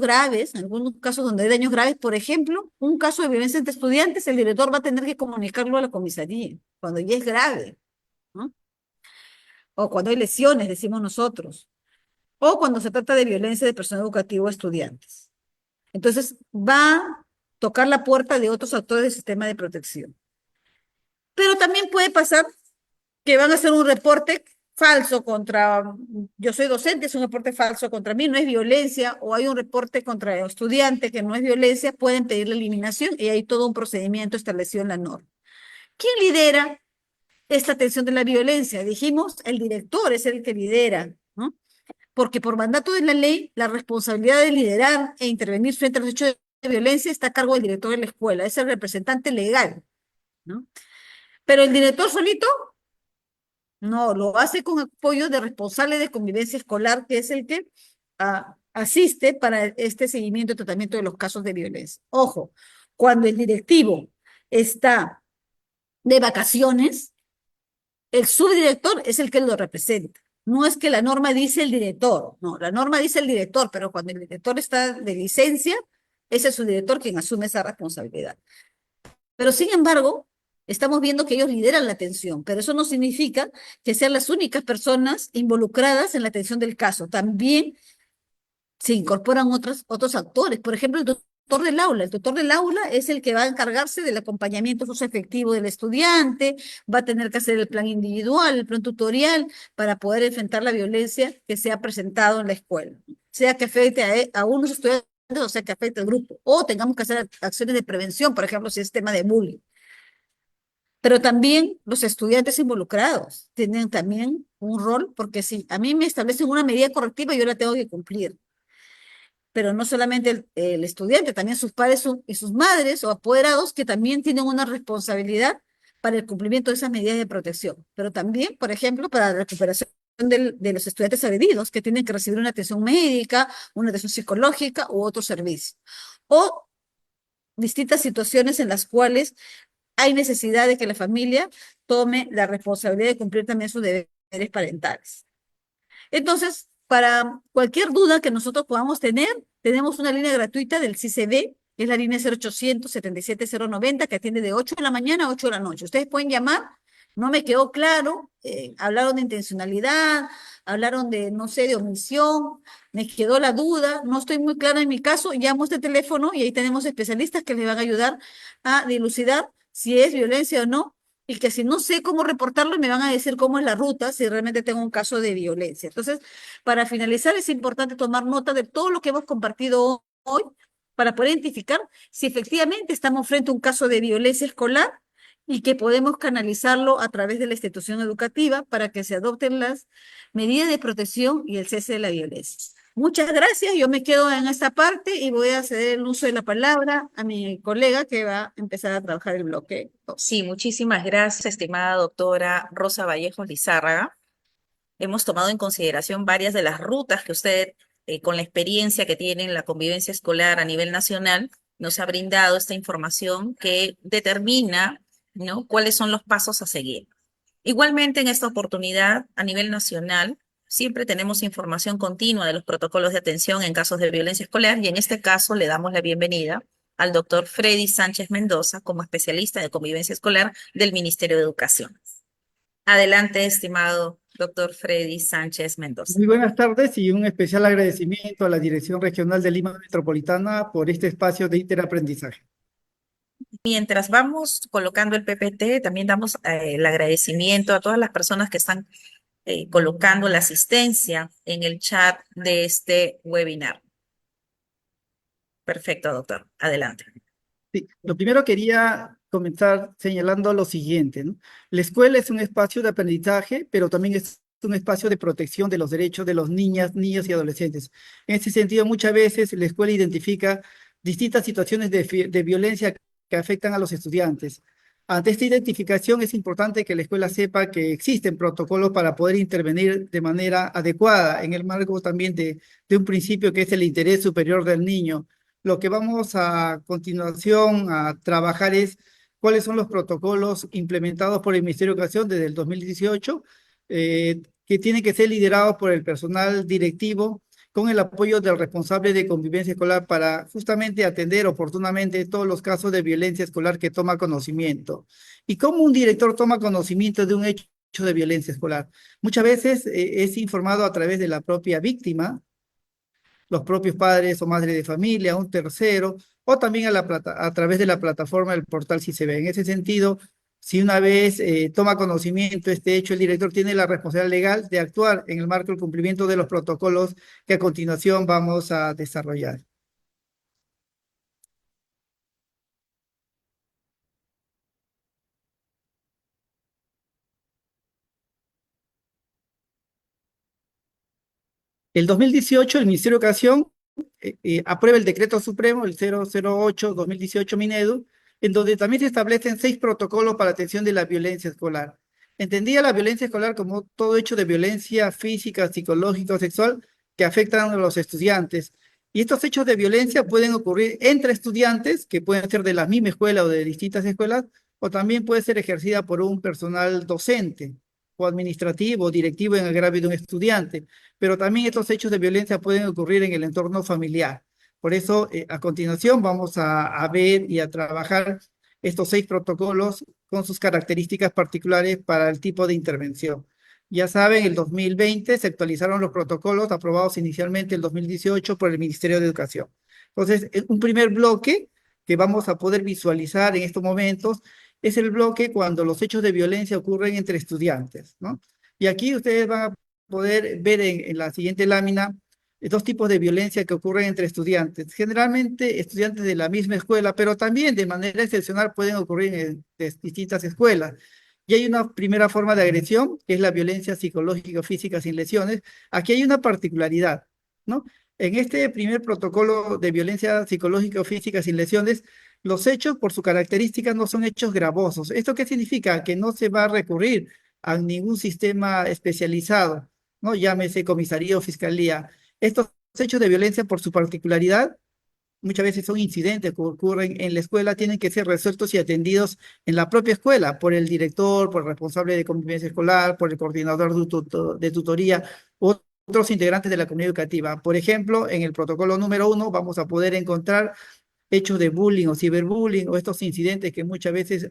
graves, en algunos casos donde hay daños graves, por ejemplo, un caso de violencia entre estudiantes, el director va a tener que comunicarlo a la comisaría, cuando ya es grave, ¿no? o cuando hay lesiones, decimos nosotros, o cuando se trata de violencia de personal educativo o estudiantes. Entonces, va a tocar la puerta de otros actores del sistema de protección. Pero también puede pasar que van a hacer un reporte falso contra, yo soy docente, es un reporte falso contra mí, no es violencia, o hay un reporte contra el estudiante que no es violencia, pueden pedir la eliminación y hay todo un procedimiento establecido en la norma. ¿Quién lidera esta atención de la violencia? Dijimos, el director es el que lidera, ¿no? Porque por mandato de la ley, la responsabilidad de liderar e intervenir frente a los hechos de violencia está a cargo del director de la escuela, es el representante legal, ¿no? Pero el director solito no, lo hace con apoyo de responsable de convivencia escolar, que es el que asiste para este seguimiento y tratamiento de los casos de violencia. Ojo, cuando el directivo está de vacaciones, el subdirector es el que lo representa. No es que la norma dice el director, no, la norma dice el director, pero cuando el director está de licencia, ese es su director quien asume esa responsabilidad. Pero sin embargo, estamos viendo que ellos lideran la atención, pero eso no significa que sean las únicas personas involucradas en la atención del caso. También se incorporan otros actores. Por ejemplo, el tutor del aula. El tutor del aula es el que va a encargarse del acompañamiento socioafectivo del estudiante, va a tener que hacer el plan individual, el plan tutorial, para poder enfrentar la violencia que se ha presentado en la escuela, sea que afecte a unos estudiantes o sea que afecte al grupo, o tengamos que hacer acciones de prevención, por ejemplo, si es tema de bullying. Pero también los estudiantes involucrados tienen también un rol, porque si a mí me establecen una medida correctiva, yo la tengo que cumplir. Pero no solamente el estudiante, también sus padres y sus madres o apoderados que también tienen una responsabilidad para el cumplimiento de esas medidas de protección. Pero también, por ejemplo, para la recuperación de los estudiantes agredidos, que tienen que recibir una atención médica, una atención psicológica u otro servicio. O distintas situaciones en las cuales hay necesidad de que la familia tome la responsabilidad de cumplir también sus deberes parentales. Entonces, para cualquier duda que nosotros podamos tener, tenemos una línea gratuita del CICB, que es la línea 0800-77-090, que atiende de 8 de la mañana a 8 de la noche. Ustedes pueden llamar, no me quedó claro, hablaron de intencionalidad, hablaron de, no sé, de omisión, me quedó la duda, no estoy muy clara en mi caso, llamo a este teléfono y ahí tenemos especialistas que les van a ayudar a dilucidar si es violencia o no, y que si no sé cómo reportarlo, me van a decir cómo es la ruta si realmente tengo un caso de violencia. Entonces, para finalizar, es importante tomar nota de todo lo que hemos compartido hoy para poder identificar si efectivamente estamos frente a un caso de violencia escolar y que podemos canalizarlo a través de la institución educativa para que se adopten las medidas de protección y el cese de la violencia. Muchas gracias, yo me quedo en esta parte y voy a ceder el uso de la palabra a mi colega que va a empezar a trabajar el bloque 2. Sí, muchísimas gracias, estimada doctora Rosa Vallejos Lizárraga. Hemos tomado en consideración varias de las rutas que usted, con la experiencia que tiene en la convivencia escolar a nivel nacional, nos ha brindado esta información que determina, ¿no?, cuáles son los pasos a seguir. Igualmente, en esta oportunidad, a nivel nacional, siempre tenemos información continua de los protocolos de atención en casos de violencia escolar y en este caso le damos la bienvenida al doctor Freddy Sánchez Mendoza como especialista de convivencia escolar del Ministerio de Educación. Adelante, estimado doctor Freddy Sánchez Mendoza. Muy buenas tardes y un especial agradecimiento a la Dirección Regional de Lima Metropolitana por este espacio de interaprendizaje. Mientras vamos colocando el PPT, también damos el agradecimiento a todas las personas que están colocando la asistencia en el chat de este webinar. Perfecto, doctor. Adelante. Sí, lo primero quería comenzar señalando lo siguiente, ¿no? La escuela es un espacio de aprendizaje, pero también es un espacio de protección de los derechos de los niñas, niños y adolescentes. En ese sentido, muchas veces la escuela identifica distintas situaciones de violencia que afectan a los estudiantes. Ante esta identificación es importante que la escuela sepa que existen protocolos para poder intervenir de manera adecuada en el marco también de un principio que es el interés superior del niño. Lo que vamos a continuación a trabajar es cuáles son los protocolos implementados por el Ministerio de Educación desde el 2018, que tienen que ser liderados por el personal directivo con el apoyo del responsable de convivencia escolar para justamente atender oportunamente todos los casos de violencia escolar que toma conocimiento. Y cómo un director toma conocimiento de un hecho de violencia escolar. Muchas veces es informado a través de la propia víctima, los propios padres o madres de familia, un tercero, o también a través de la plataforma del portal Si se ve. En ese sentido, si una vez toma conocimiento este hecho, el director tiene la responsabilidad legal de actuar en el marco del cumplimiento de los protocolos que a continuación vamos a desarrollar. El 2018, el Ministerio de Educación aprueba el Decreto Supremo, el 008-2018 Minedu, en donde también se establecen 6 protocolos para atención de la violencia escolar. Entendía la violencia escolar como todo hecho de violencia física, psicológica o sexual que afectan a los estudiantes. Y estos hechos de violencia pueden ocurrir entre estudiantes, que pueden ser de la misma escuela o de distintas escuelas, o también puede ser ejercida por un personal docente o administrativo o directivo en agravio de un estudiante, pero también estos hechos de violencia pueden ocurrir en el entorno familiar. Por eso, a continuación vamos a ver y a trabajar estos 6 protocolos con sus características particulares para el tipo de intervención. Ya saben, el 2020 se actualizaron los protocolos aprobados inicialmente el 2018 por el Ministerio de Educación. Entonces, un primer bloque que vamos a poder visualizar en estos momentos es el bloque cuando los hechos de violencia ocurren entre estudiantes, ¿no? Y aquí ustedes van a poder ver en la siguiente lámina 2 tipos de violencia que ocurren entre estudiantes. Generalmente estudiantes de la misma escuela, pero también de manera excepcional pueden ocurrir en distintas escuelas. Y hay una primera forma de agresión, que es la violencia psicológica o física sin lesiones. Aquí hay una particularidad, ¿no? En este primer protocolo de violencia psicológica o física sin lesiones, los hechos, por su característica, no son hechos gravosos. ¿Esto qué significa? Que no se va a recurrir a ningún sistema especializado, ¿no? Llámese comisaría o fiscalía. Estos hechos de violencia, por su particularidad, muchas veces son incidentes que ocurren en la escuela, tienen que ser resueltos y atendidos en la propia escuela, por el director, por el responsable de convivencia escolar, por el coordinador de tutoría, u otros integrantes de la comunidad educativa. Por ejemplo, en el protocolo número 1 vamos a poder encontrar hechos de bullying o ciberbullying o estos incidentes que muchas veces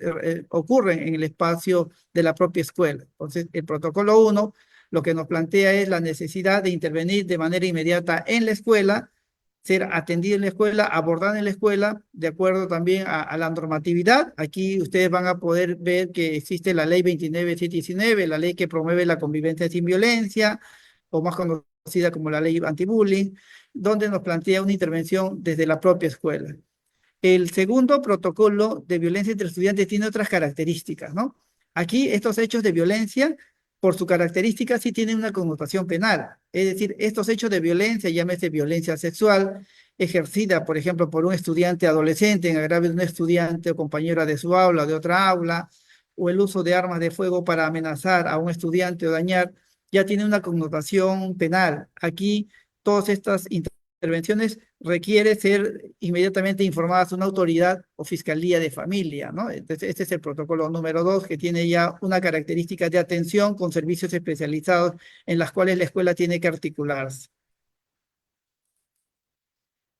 ocurren en el espacio de la propia escuela. Entonces, el protocolo 1 lo que nos plantea es la necesidad de intervenir de manera inmediata en la escuela, ser atendido en la escuela, abordado en la escuela, de acuerdo también a la normatividad. Aquí ustedes van a poder ver que existe la ley 29719, la ley que promueve la convivencia sin violencia, o más conocida como la ley antibullying, donde nos plantea una intervención desde la propia escuela. El segundo protocolo de violencia entre estudiantes tiene otras características, ¿no? Aquí estos hechos de violencia, por su característica, sí tienen una connotación penal. Es decir, estos hechos de violencia, llámese violencia sexual, ejercida, por ejemplo, por un estudiante adolescente en agravio de un estudiante o compañera de su aula o de otra aula, o el uso de armas de fuego para amenazar a un estudiante o dañar, ya tiene una connotación penal. Aquí todas estas intervenciones requiere ser inmediatamente informadas a una autoridad o fiscalía de familia, ¿no? Entonces, este es el protocolo número 2, que tiene ya una característica de atención con servicios especializados en las cuales la escuela tiene que articularse.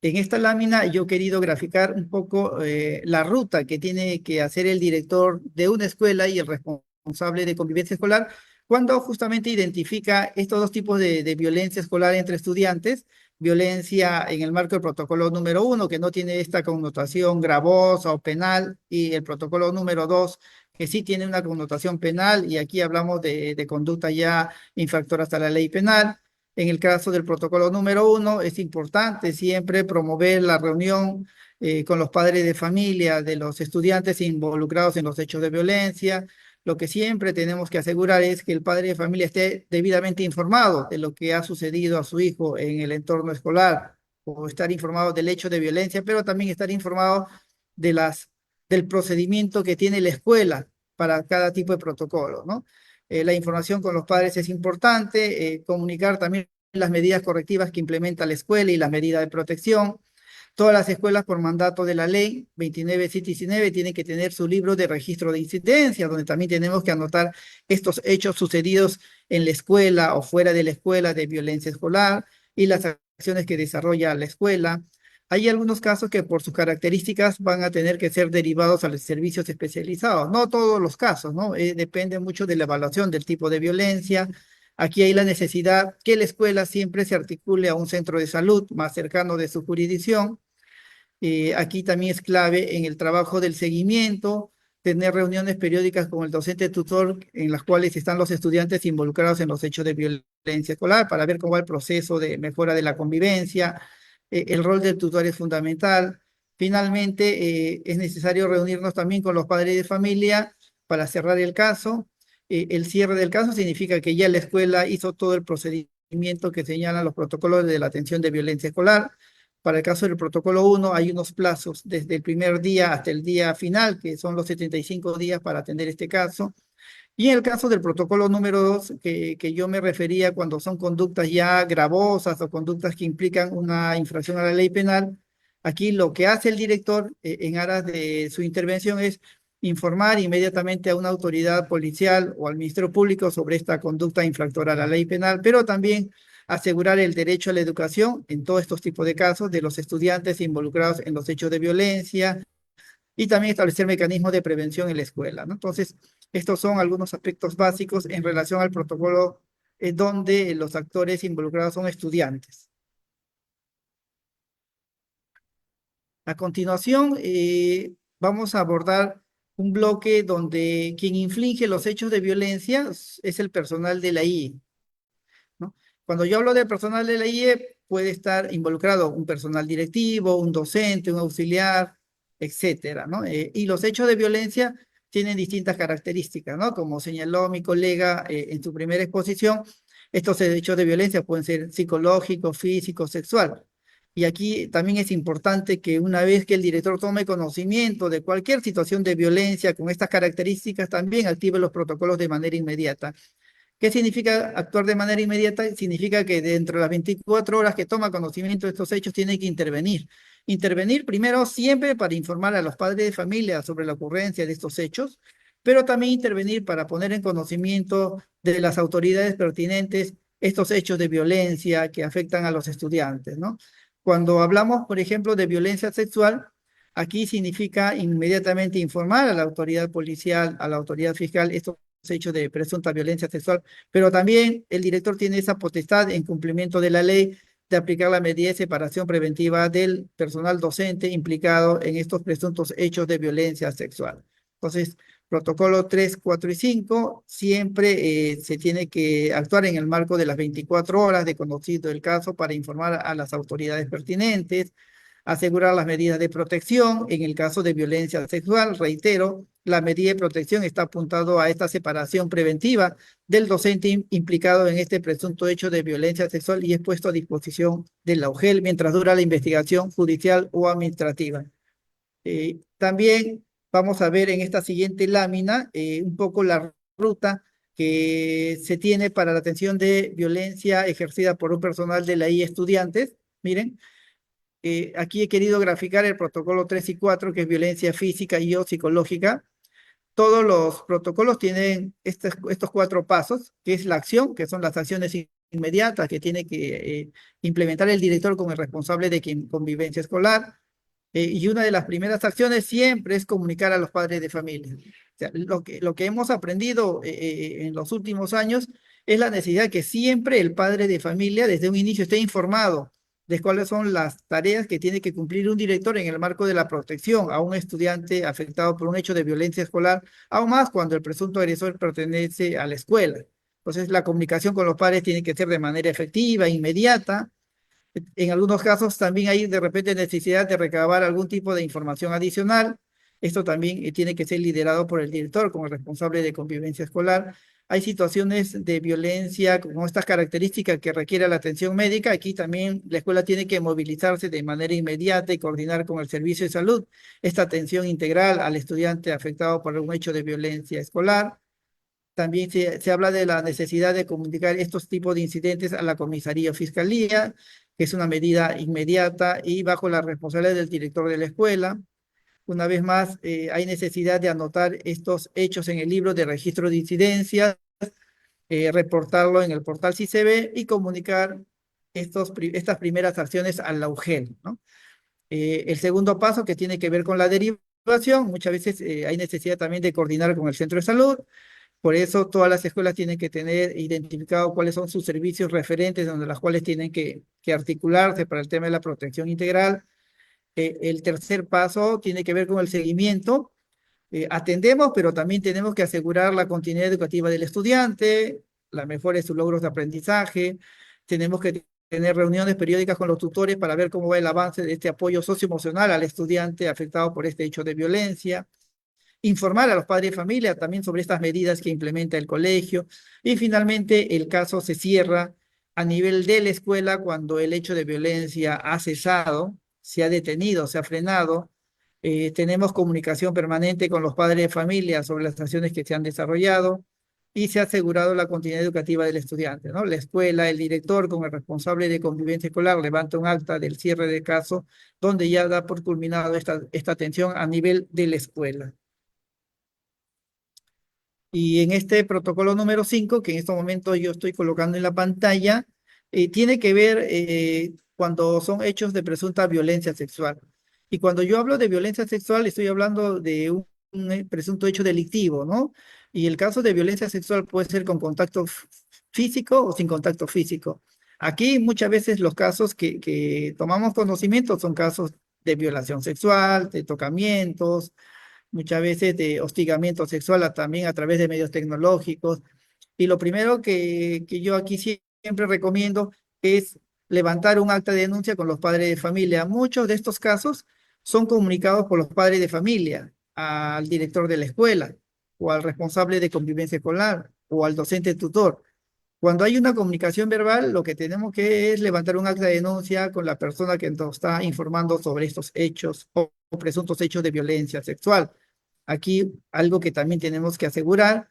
En esta lámina yo he querido graficar un poco la ruta que tiene que hacer el director de una escuela y el responsable de convivencia escolar cuando justamente identifica estos 2 tipos de violencia escolar entre estudiantes, violencia en el marco del protocolo número 1, que no tiene esta connotación gravosa o penal, y el protocolo número 2, que sí tiene una connotación penal, y aquí hablamos de conducta ya infractora hasta la ley penal. En el caso del protocolo número 1, es importante siempre promover la reunión con los padres de familia de los estudiantes involucrados en los hechos de violencia. Lo que siempre tenemos que asegurar es que el padre de familia esté debidamente informado de lo que ha sucedido a su hijo en el entorno escolar, o estar informado del hecho de violencia, pero también estar informado del procedimiento que tiene la escuela para cada tipo de protocolo, ¿no? La información con los padres es importante, comunicar también las medidas correctivas que implementa la escuela y las medidas de protección. Todas las escuelas, por mandato de la ley 29719, tienen que tener su libro de registro de incidencia, donde también tenemos que anotar estos hechos sucedidos en la escuela o fuera de la escuela de violencia escolar y las acciones que desarrolla la escuela. Hay algunos casos que por sus características van a tener que ser derivados a los servicios especializados. No todos los casos, ¿no? Depende mucho de la evaluación del tipo de violencia. Aquí hay la necesidad que la escuela siempre se articule a un centro de salud más cercano de su jurisdicción. Aquí también es clave en el trabajo del seguimiento, tener reuniones periódicas con el docente tutor en las cuales están los estudiantes involucrados en los hechos de violencia escolar para ver cómo va el proceso de mejora de la convivencia. El rol del tutor es fundamental. Finalmente, es necesario reunirnos también con los padres de familia para cerrar el caso. El cierre del caso significa que ya la escuela hizo todo el procedimiento que señalan los protocolos de la atención de violencia escolar. Para el caso del protocolo 1 hay unos plazos desde el primer día hasta el día final, que son los 75 días para atender este caso. Y en el caso del protocolo número 2, que yo me refería cuando son conductas ya gravosas o conductas que implican una infracción a la ley penal, aquí lo que hace el director en aras de su intervención es informar inmediatamente a una autoridad policial o al Ministerio Público sobre esta conducta infractora a la ley penal, pero también asegurar el derecho a la educación en todos estos tipos de casos de los estudiantes involucrados en los hechos de violencia y también establecer mecanismos de prevención en la escuela, ¿no? Entonces, estos son algunos aspectos básicos en relación al protocolo donde los actores involucrados son estudiantes. A continuación, vamos a abordar un bloque donde quien inflige los hechos de violencia es el personal de la IE, ¿no? Cuando yo hablo de personal de la IE, puede estar involucrado un personal directivo, un docente, un auxiliar, etcétera, ¿no? Y los hechos de violencia tienen distintas características, ¿no? Como señaló mi colega en su primera exposición, estos hechos de violencia pueden ser psicológico, físico, sexual. Y aquí también es importante que una vez que el director tome conocimiento de cualquier situación de violencia con estas características, también active los protocolos de manera inmediata. ¿Qué significa actuar de manera inmediata? Significa que dentro de las 24 horas que toma conocimiento de estos hechos tiene que intervenir. Intervenir primero siempre para informar a los padres de familia sobre la ocurrencia de estos hechos, pero también intervenir para poner en conocimiento de las autoridades pertinentes estos hechos de violencia que afectan a los estudiantes, ¿no? Cuando hablamos, por ejemplo, de violencia sexual, aquí significa inmediatamente informar a la autoridad policial, a la autoridad fiscal, estos hechos de presunta violencia sexual, pero también el director tiene esa potestad en cumplimiento de la ley de aplicar la medida de separación preventiva del personal docente implicado en estos presuntos hechos de violencia sexual. Entonces, protocolo 3, 4 y 5, siempre se tiene que actuar en el marco de las 24 horas de conocido el caso para informar a las autoridades pertinentes, asegurar las medidas de protección. En el caso de violencia sexual, reitero, la medida de protección está apuntado a esta separación preventiva del docente implicado en este presunto hecho de violencia sexual y es puesto a disposición de la UGEL mientras dura la investigación judicial o administrativa. También vamos a ver en esta siguiente lámina un poco la ruta que se tiene para la atención de violencia ejercida por un personal de la I estudiantes. Miren, aquí he querido graficar el protocolo 3 y 4, que es violencia física y o psicológica. Todos los protocolos tienen estos 4 pasos, que es la acción, que son las acciones inmediatas que tiene que implementar el director como el responsable de convivencia escolar. Y una de las primeras acciones siempre es comunicar a los padres de familia. O sea, lo que hemos aprendido en los últimos años es la necesidad que siempre el padre de familia desde un inicio esté informado de cuáles son las tareas que tiene que cumplir un director en el marco de la protección a un estudiante afectado por un hecho de violencia escolar, aún más cuando el presunto agresor pertenece a la escuela. Entonces, la comunicación con los padres tiene que ser de manera efectiva, inmediata. En algunos casos también hay de repente necesidad de recabar algún tipo de información adicional. Esto también tiene que ser liderado por el director como responsable de convivencia escolar. Hay situaciones de violencia con estas características que requiere la atención médica. Aquí también la escuela tiene que movilizarse de manera inmediata y coordinar con el servicio de salud esta atención integral al estudiante afectado por un hecho de violencia escolar. También se habla de la necesidad de comunicar estos tipos de incidentes a la comisaría o fiscalía, que es una medida inmediata y bajo la responsabilidad del director de la escuela. Una vez más, hay necesidad de anotar estos hechos en el libro de registro de incidencias, reportarlo en el portal CICB y comunicar estas primeras acciones a la UGEL, ¿no? El segundo paso que tiene que ver con la derivación, muchas veces hay necesidad también de coordinar con el centro de salud. Por eso todas las escuelas tienen que tener identificado cuáles son sus servicios referentes, donde las cuales tienen que articularse para el tema de la protección integral. El tercer paso tiene que ver con el seguimiento. Atendemos, pero también tenemos que asegurar la continuidad educativa del estudiante, la mejora de sus logros de aprendizaje. Tenemos que tener reuniones periódicas con los tutores para ver cómo va el avance de este apoyo socioemocional al estudiante afectado por este hecho de violencia. Informar a los padres de familia también sobre estas medidas que implementa el colegio. Y finalmente, el caso se cierra a nivel de la escuela cuando el hecho de violencia ha cesado, se ha detenido, se ha frenado. Tenemos comunicación permanente con los padres de familia sobre las acciones que se han desarrollado y se ha asegurado la continuidad educativa del estudiante, ¿no? La escuela, el director con el responsable de convivencia escolar levanta un acta del cierre de caso donde ya da por culminado esta atención a nivel de la escuela. Y en este protocolo número 5, que en este momento yo estoy colocando en la pantalla, tiene que ver cuando son hechos de presunta violencia sexual. Y cuando yo hablo de violencia sexual, estoy hablando de un presunto hecho delictivo, ¿no? Y el caso de violencia sexual puede ser con contacto físico o sin contacto físico. Aquí muchas veces los casos que tomamos conocimiento son casos de violación sexual, de tocamientos, muchas veces de hostigamiento sexual también a través de medios tecnológicos. Y lo primero que yo aquí siempre recomiendo es levantar un acta de denuncia con los padres de familia. Muchos de estos casos son comunicados por los padres de familia al director de la escuela o al responsable de convivencia escolar o al docente tutor. Cuando hay una comunicación verbal, lo que tenemos que es levantar un acta de denuncia con la persona que nos está informando sobre estos hechos o presuntos hechos de violencia sexual. Aquí algo que también tenemos que asegurar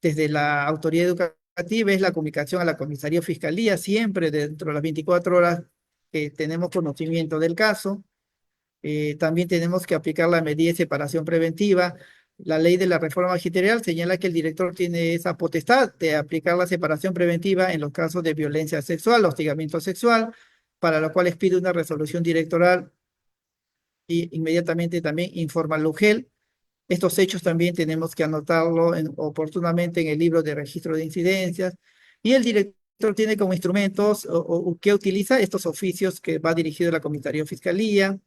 desde la autoridad educativa es la comunicación a la comisaría o fiscalía, siempre dentro de las 24 horas que tenemos conocimiento del caso. También tenemos que aplicar la medida de separación preventiva. La ley de la reforma magisterial señala que el director tiene esa potestad de aplicar la separación preventiva en los casos de violencia sexual, hostigamiento sexual, para lo cual pide una resolución directoral y inmediatamente también informa al UGEL. Estos hechos también tenemos que anotarlo oportunamente en el libro de registro de incidencias y el director tiene como instrumentos o que utiliza estos oficios que va dirigido a la comisaría o fiscalía,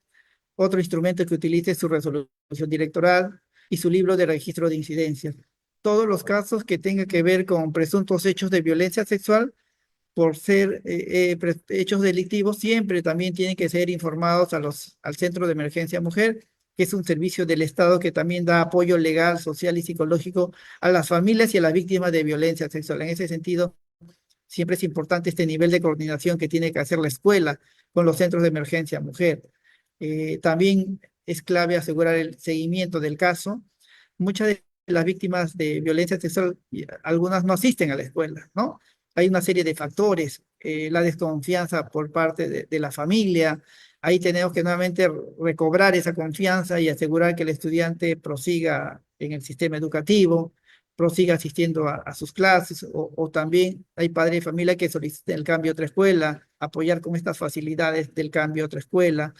otro instrumento que utilice es su resolución directoral y su libro de registro de incidencias. Todos los casos que tengan que ver con presuntos hechos de violencia sexual por ser hechos delictivos, siempre también tienen que ser informados al Centro de Emergencia Mujer, que es un servicio del Estado que también da apoyo legal, social y psicológico a las familias y a las víctimas de violencia sexual. En ese sentido, siempre es importante este nivel de coordinación que tiene que hacer la escuela con los centros de emergencia mujer. También es clave asegurar el seguimiento del caso. Muchas de las víctimas de violencia sexual, algunas no asisten a la escuela, ¿no? Hay una serie de factores, la desconfianza por parte de la familia. Ahí tenemos que nuevamente recobrar esa confianza y asegurar que el estudiante prosiga en el sistema educativo, prosiga asistiendo a sus clases, o también hay padres de familia que solicitan el cambio a otra escuela, apoyar con estas facilidades del cambio a otra escuela.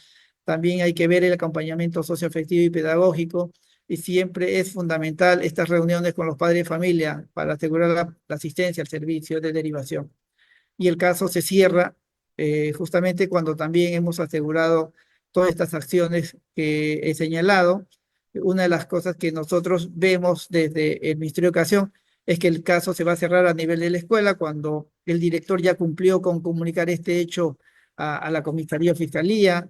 También hay que ver el acompañamiento socioafectivo y pedagógico, y siempre es fundamental estas reuniones con los padres de familia para asegurar la asistencia al servicio de derivación. Y el caso se cierra justamente cuando también hemos asegurado todas estas acciones que he señalado. Una de las cosas que nosotros vemos desde el Ministerio de Educación es que el caso se va a cerrar a nivel de la escuela cuando el director ya cumplió con comunicar este hecho a la comisaría o fiscalía,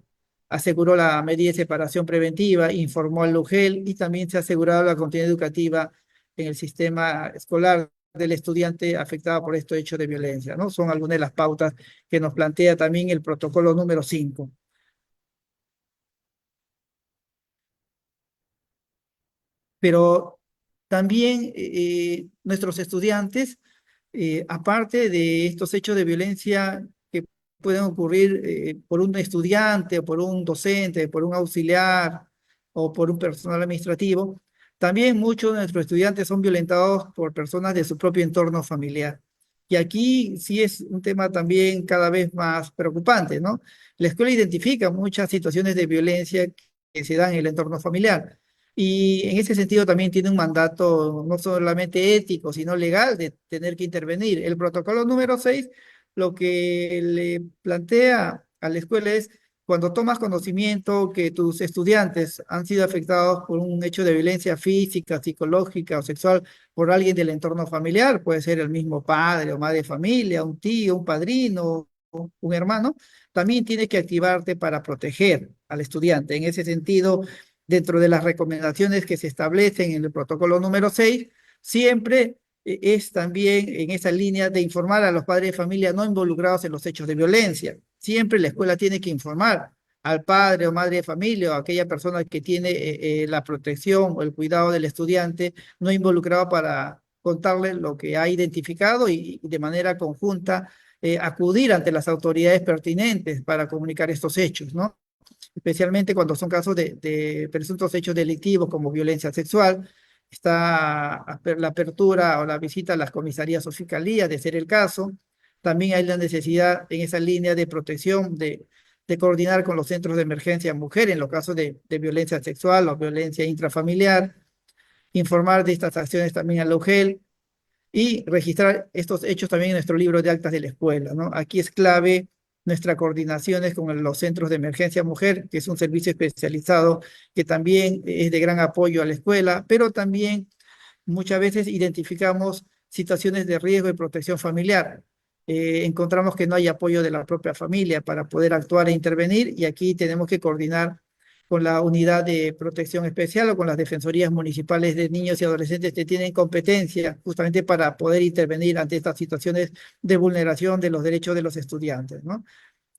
aseguró la medida de separación preventiva, informó al UGEL y también se ha asegurado la continuidad educativa en el sistema escolar del estudiante afectado por este hecho de violencia, ¿no? Son algunas de las pautas que nos plantea también el protocolo número 5. Pero también nuestros estudiantes, aparte de estos hechos de violencia que pueden ocurrir por un estudiante, o por un docente, por un auxiliar o por un personal administrativo, también muchos de nuestros estudiantes son violentados por personas de su propio entorno familiar. Y aquí sí es un tema también cada vez más preocupante, ¿no? La escuela identifica muchas situaciones de violencia que se dan en el entorno familiar. Y en ese sentido también tiene un mandato no solamente ético, sino legal de tener que intervenir. El protocolo número 6 lo que le plantea a la escuela es cuando tomas conocimiento que tus estudiantes han sido afectados por un hecho de violencia física, psicológica o sexual por alguien del entorno familiar, puede ser el mismo padre o madre de familia, un tío, un padrino, un hermano, también tienes que activarte para proteger al estudiante. En ese sentido, dentro de las recomendaciones que se establecen en el protocolo número 6, siempre es también en esa línea de informar a los padres de familia no involucrados en los hechos de violencia. Siempre la escuela tiene que informar al padre o madre de familia o a aquella persona que tiene la protección o el cuidado del estudiante no involucrado para contarle lo que ha identificado y de manera conjunta acudir ante las autoridades pertinentes para comunicar estos hechos, ¿no? Especialmente cuando son casos de presuntos hechos delictivos como violencia sexual, está la apertura o la visita a las comisarías o fiscalías, de ser el caso. También hay la necesidad en esa línea de protección de coordinar con los centros de emergencia mujer en los casos de violencia sexual o violencia intrafamiliar, informar de estas acciones también a la UGEL y registrar estos hechos también en nuestro libro de actas de la escuela, ¿no? Aquí es clave nuestras coordinaciones con los centros de emergencia mujer, que es un servicio especializado que también es de gran apoyo a la escuela, pero también muchas veces identificamos situaciones de riesgo y protección familiar. Encontramos que no hay apoyo de la propia familia para poder actuar e intervenir y aquí tenemos que coordinar con la unidad de protección especial o con las defensorías municipales de niños y adolescentes que tienen competencia justamente para poder intervenir ante estas situaciones de vulneración de los derechos de los estudiantes, ¿no?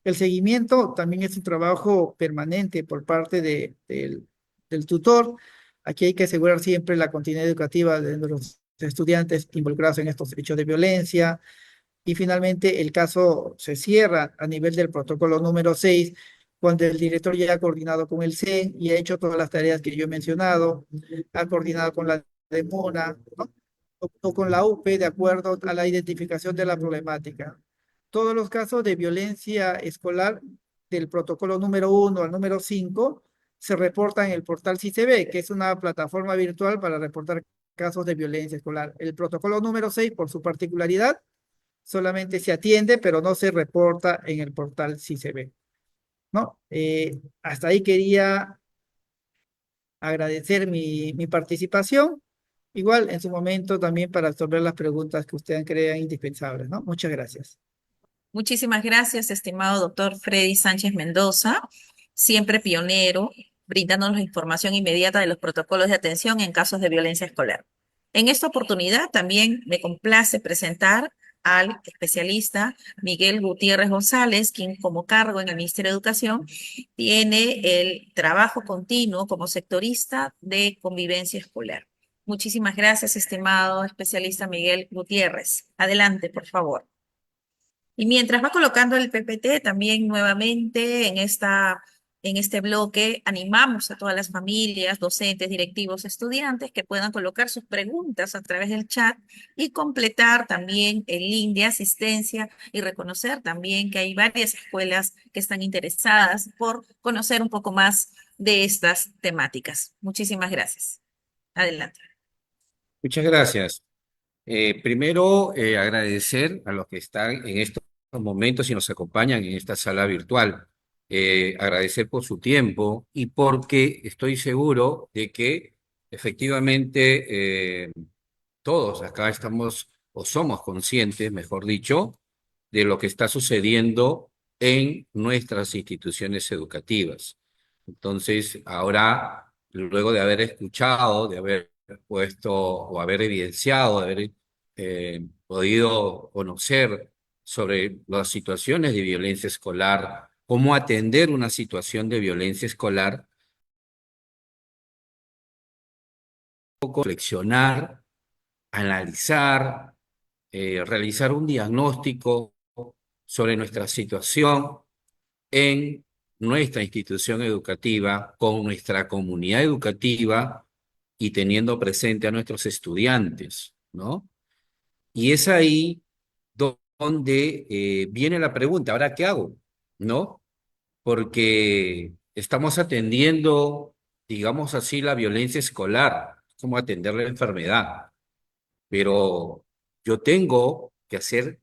El seguimiento también es un trabajo permanente por parte del tutor. Aquí hay que asegurar siempre la continuidad educativa de los estudiantes involucrados en estos hechos de violencia. Y finalmente el caso se cierra a nivel del protocolo número 6 cuando el director ya ha coordinado con el CEN y ha hecho todas las tareas que yo he mencionado, ha coordinado con la DEMONA, ¿no? O con la UP de acuerdo a la identificación de la problemática. Todos los casos de violencia escolar del protocolo número 1 al número 5 se reportan en el portal CICB, que es una plataforma virtual para reportar casos de violencia escolar. El protocolo número 6, por su particularidad, solamente se atiende, pero no se reporta en el portal CICB, ¿no? Hasta ahí quería agradecer mi participación. Igual en su momento también para resolver las preguntas que ustedes crean indispensables, ¿no? Muchas gracias. Muchísimas gracias, estimado doctor Freddy Sánchez Mendoza, siempre pionero, brindándonos la información inmediata de los protocolos de atención en casos de violencia escolar. En esta oportunidad también me complace presentar al especialista Miguel Gutiérrez González, quien como cargo en el Ministerio de Educación tiene el trabajo continuo como sectorista de convivencia escolar. Muchísimas gracias, estimado especialista Miguel Gutiérrez. Adelante, por favor. Y mientras va colocando el PPT, también nuevamente en este bloque animamos a todas las familias, docentes, directivos, estudiantes que puedan colocar sus preguntas a través del chat y completar también el link de asistencia y reconocer también que hay varias escuelas que están interesadas por conocer un poco más de estas temáticas. Muchísimas gracias. Adelante. Muchas gracias. Primero, agradecer a los que están en estos momentos y nos acompañan en esta sala virtual. Agradecer por su tiempo y porque estoy seguro de que efectivamente todos acá estamos o somos conscientes, mejor dicho, de lo que está sucediendo en nuestras instituciones educativas. Entonces, ahora, luego de haber escuchado, de haber puesto o haber evidenciado, de haber podido conocer sobre las situaciones de violencia escolar, cómo atender una situación de violencia escolar, reflexionar, analizar, realizar un diagnóstico sobre nuestra situación en nuestra institución educativa, con nuestra comunidad educativa y teniendo presente a nuestros estudiantes, ¿no? Y es ahí donde viene la pregunta, ¿ahora qué hago? ¿No? Porque estamos atendiendo, digamos así, la violencia escolar, como atender la enfermedad, pero yo tengo que hacer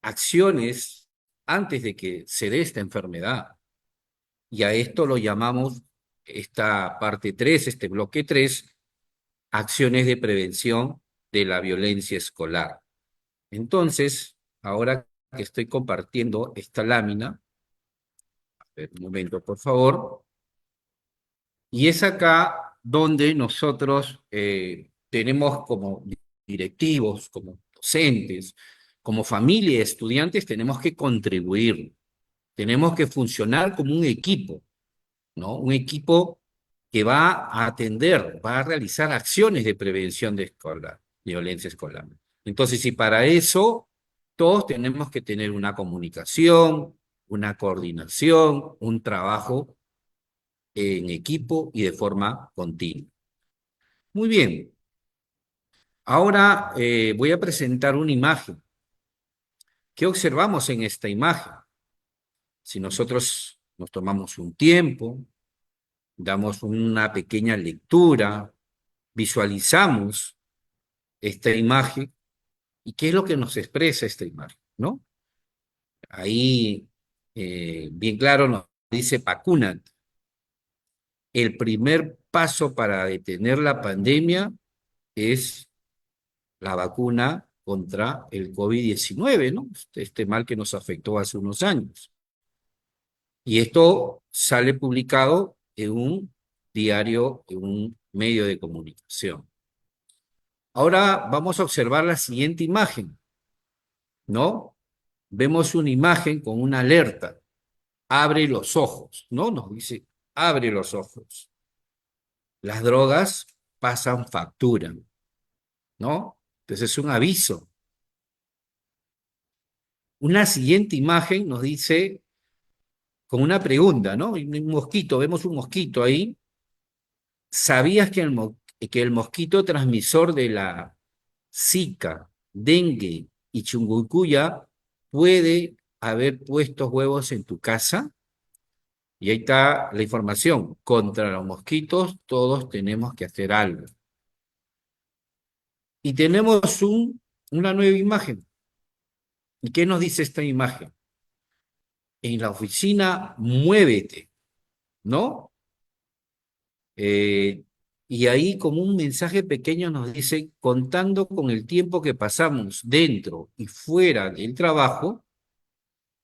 acciones antes de que se dé esta enfermedad. Y a esto lo llamamos, esta parte 3, este bloque 3, acciones de prevención de la violencia escolar. Entonces, ahora que estoy compartiendo esta lámina, a ver, un momento, por favor, y es acá donde nosotros tenemos como directivos, como docentes, como familia de estudiantes, tenemos que contribuir, tenemos que funcionar como un equipo, ¿no? Un equipo que va a atender, va a realizar acciones de prevención de violencia escolar. Entonces, y para eso todos tenemos que tener una comunicación, una coordinación, un trabajo en equipo y de forma continua. Muy bien, ahora voy a presentar una imagen. ¿Qué observamos en esta imagen? Si nosotros nos tomamos un tiempo, damos una pequeña lectura, visualizamos esta imagen y qué es lo que nos expresa esta imagen, ¿no? Ahí, bien claro, nos dice Pacunat, el primer paso para detener la pandemia es la vacuna contra el COVID-19, ¿no? Este mal que nos afectó hace unos años. Y esto sale publicado en un diario, en un medio de comunicación. Ahora vamos a observar la siguiente imagen, ¿no? Vemos una imagen con una alerta. Abre los ojos, ¿no? Nos dice, abre los ojos. Las drogas pasan factura, ¿no? Entonces es un aviso. Una siguiente imagen nos dice, con una pregunta, ¿no? Un mosquito, vemos un mosquito ahí. ¿Sabías que el mosquito transmisor de la Zika, dengue y chikungunya puede haber puesto huevos en tu casa? Y ahí está la información. Contra los mosquitos todos tenemos que hacer algo. Y tenemos una nueva imagen. ¿Y qué nos dice esta imagen? En la oficina, muévete, ¿no? Y ahí como un mensaje pequeño nos dice, contando con el tiempo que pasamos dentro y fuera del trabajo,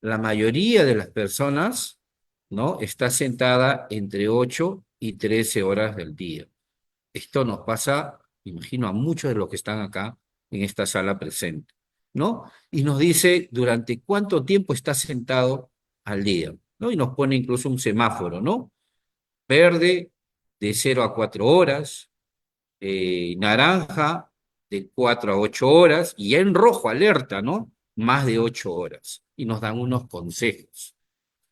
la mayoría de las personas, ¿no? Está sentada entre 8 y 13 horas del día. Esto nos pasa, imagino, a muchos de los que están acá en esta sala presente, ¿no? Y nos dice durante cuánto tiempo está sentado al día, ¿no? Y nos pone incluso un semáforo, ¿no? Verde, de 0 a 4 horas, naranja, de 4 a 8 horas, y en rojo, alerta, ¿no? Más de 8 horas. Y nos dan unos consejos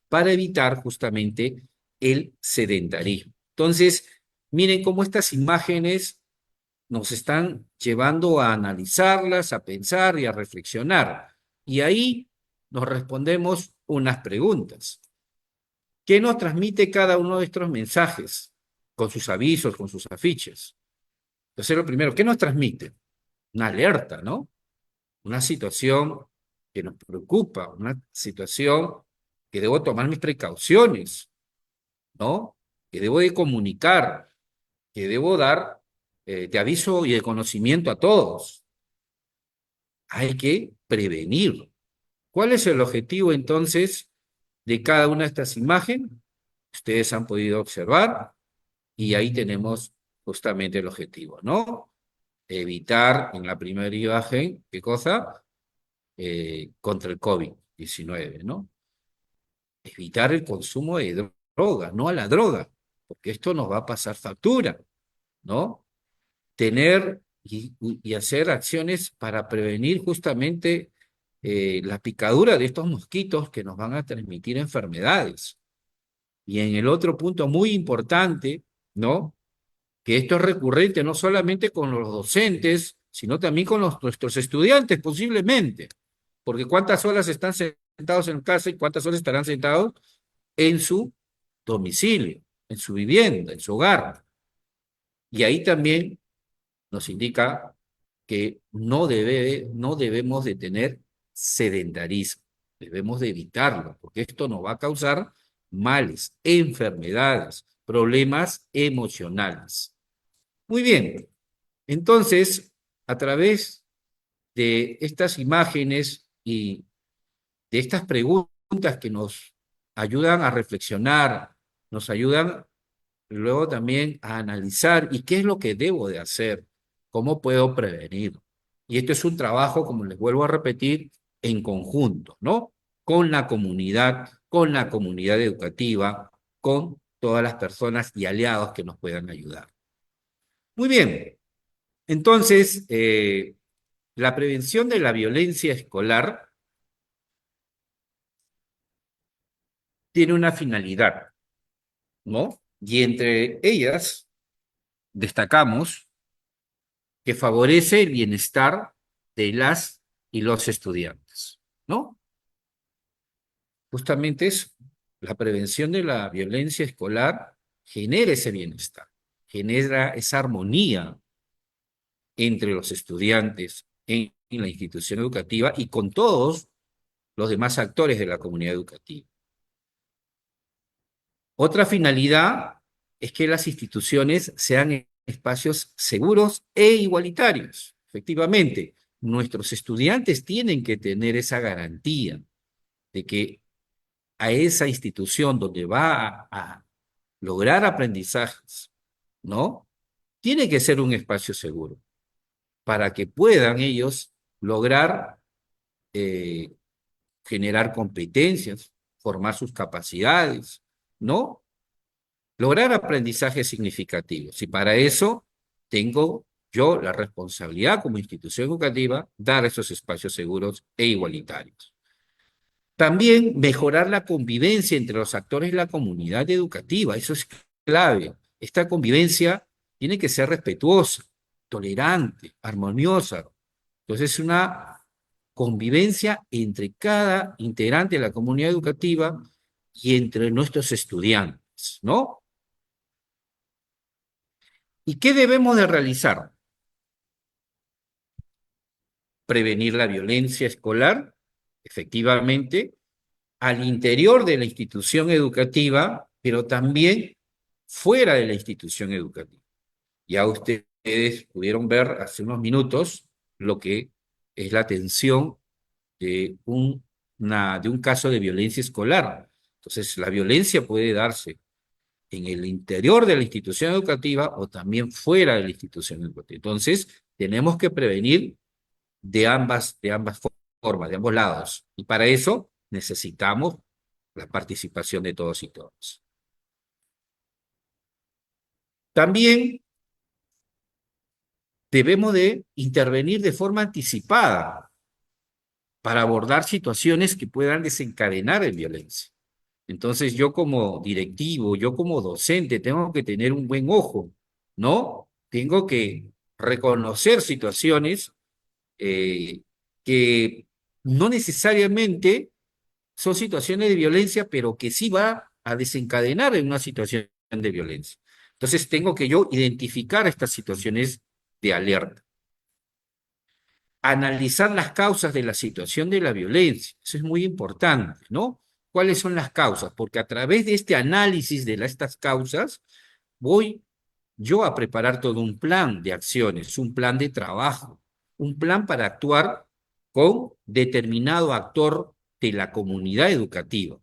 para evitar justamente el sedentarismo. Entonces, miren cómo estas imágenes nos están llevando a analizarlas, a pensar y a reflexionar. Y ahí nos respondemos unas preguntas. ¿Qué nos transmite cada uno de estos mensajes con sus avisos, con sus afiches? Entonces, lo primero, ¿qué nos transmite? Una alerta, ¿no? Una situación que nos preocupa, una situación que debo tomar mis precauciones, ¿no? Que debo de comunicar, que debo dar de aviso y de conocimiento a todos. Hay que prevenir. ¿Cuál es el objetivo entonces de cada una de estas imágenes? Ustedes han podido observar y ahí tenemos justamente el objetivo, ¿no? Evitar en la primera imagen, ¿qué cosa? Contra el COVID-19, ¿no? Evitar el consumo de droga, no a la droga, porque esto nos va a pasar factura, ¿no? Tener y hacer acciones para prevenir justamente la picadura de estos mosquitos que nos van a transmitir enfermedades. Y en el otro punto muy importante, ¿no? Que esto es recurrente no solamente con los docentes, sino también con nuestros estudiantes posiblemente. Porque ¿cuántas horas están sentados en casa y cuántas horas estarán sentados en su domicilio, en su vivienda, en su hogar? Y ahí también nos indica que no debemos de tener sedentarismo, debemos de evitarlo, porque esto nos va a causar males, enfermedades, problemas emocionales. Muy bien, entonces, a través de estas imágenes y de estas preguntas que nos ayudan a reflexionar, nos ayudan luego también a analizar y qué es lo que debo de hacer, cómo puedo prevenir. Y esto es un trabajo, como les vuelvo a repetir, en conjunto, ¿no? Con la comunidad educativa, con todas las personas y aliados que nos puedan ayudar. Muy bien, entonces, la prevención de la violencia escolar tiene una finalidad, ¿no? Y entre ellas destacamos que favorece el bienestar de las y los estudiantes, ¿no? Justamente eso, la prevención de la violencia escolar genera ese bienestar, genera esa armonía entre los estudiantes en la institución educativa y con todos los demás actores de la comunidad educativa. Otra finalidad es que las instituciones sean espacios seguros e igualitarios. Efectivamente, nuestros estudiantes tienen que tener esa garantía de que a esa institución donde va a lograr aprendizajes, ¿no? Tiene que ser un espacio seguro para que puedan ellos lograr eh, generar competencias, formar sus capacidades, ¿no? Lograr aprendizajes significativos. Y para eso tengo yo la responsabilidad como institución educativa dar esos espacios seguros e igualitarios. También mejorar la convivencia entre los actores de la comunidad educativa, eso es clave. Esta convivencia tiene que ser respetuosa, tolerante, armoniosa. Entonces, es una convivencia entre cada integrante de la comunidad educativa y entre nuestros estudiantes, ¿no? ¿Y qué debemos de realizar? Prevenir la violencia escolar, efectivamente, al interior de la institución educativa, pero también fuera de la institución educativa. Ya ustedes pudieron ver hace unos minutos lo que es la atención de de un caso de violencia escolar. Entonces, la violencia puede darse en el interior de la institución educativa o también fuera de la institución educativa. Entonces, tenemos que prevenir de ambas formas, de ambos lados. Y para eso necesitamos la participación de todos y todas. También debemos de intervenir de forma anticipada para abordar situaciones que puedan desencadenar en violencia. Entonces yo como directivo, yo como docente, tengo que tener un buen ojo, ¿no? Tengo que reconocer situaciones que no necesariamente son situaciones de violencia, pero que sí va a desencadenar en una situación de violencia. Entonces tengo que yo identificar estas situaciones de alerta. Analizar las causas de la situación de la violencia, eso es muy importante, ¿no? ¿Cuáles son las causas? Porque a través de este análisis de estas causas, voy yo a preparar todo un plan de acciones, un plan de trabajo, un plan para actuar con determinado actor de la comunidad educativa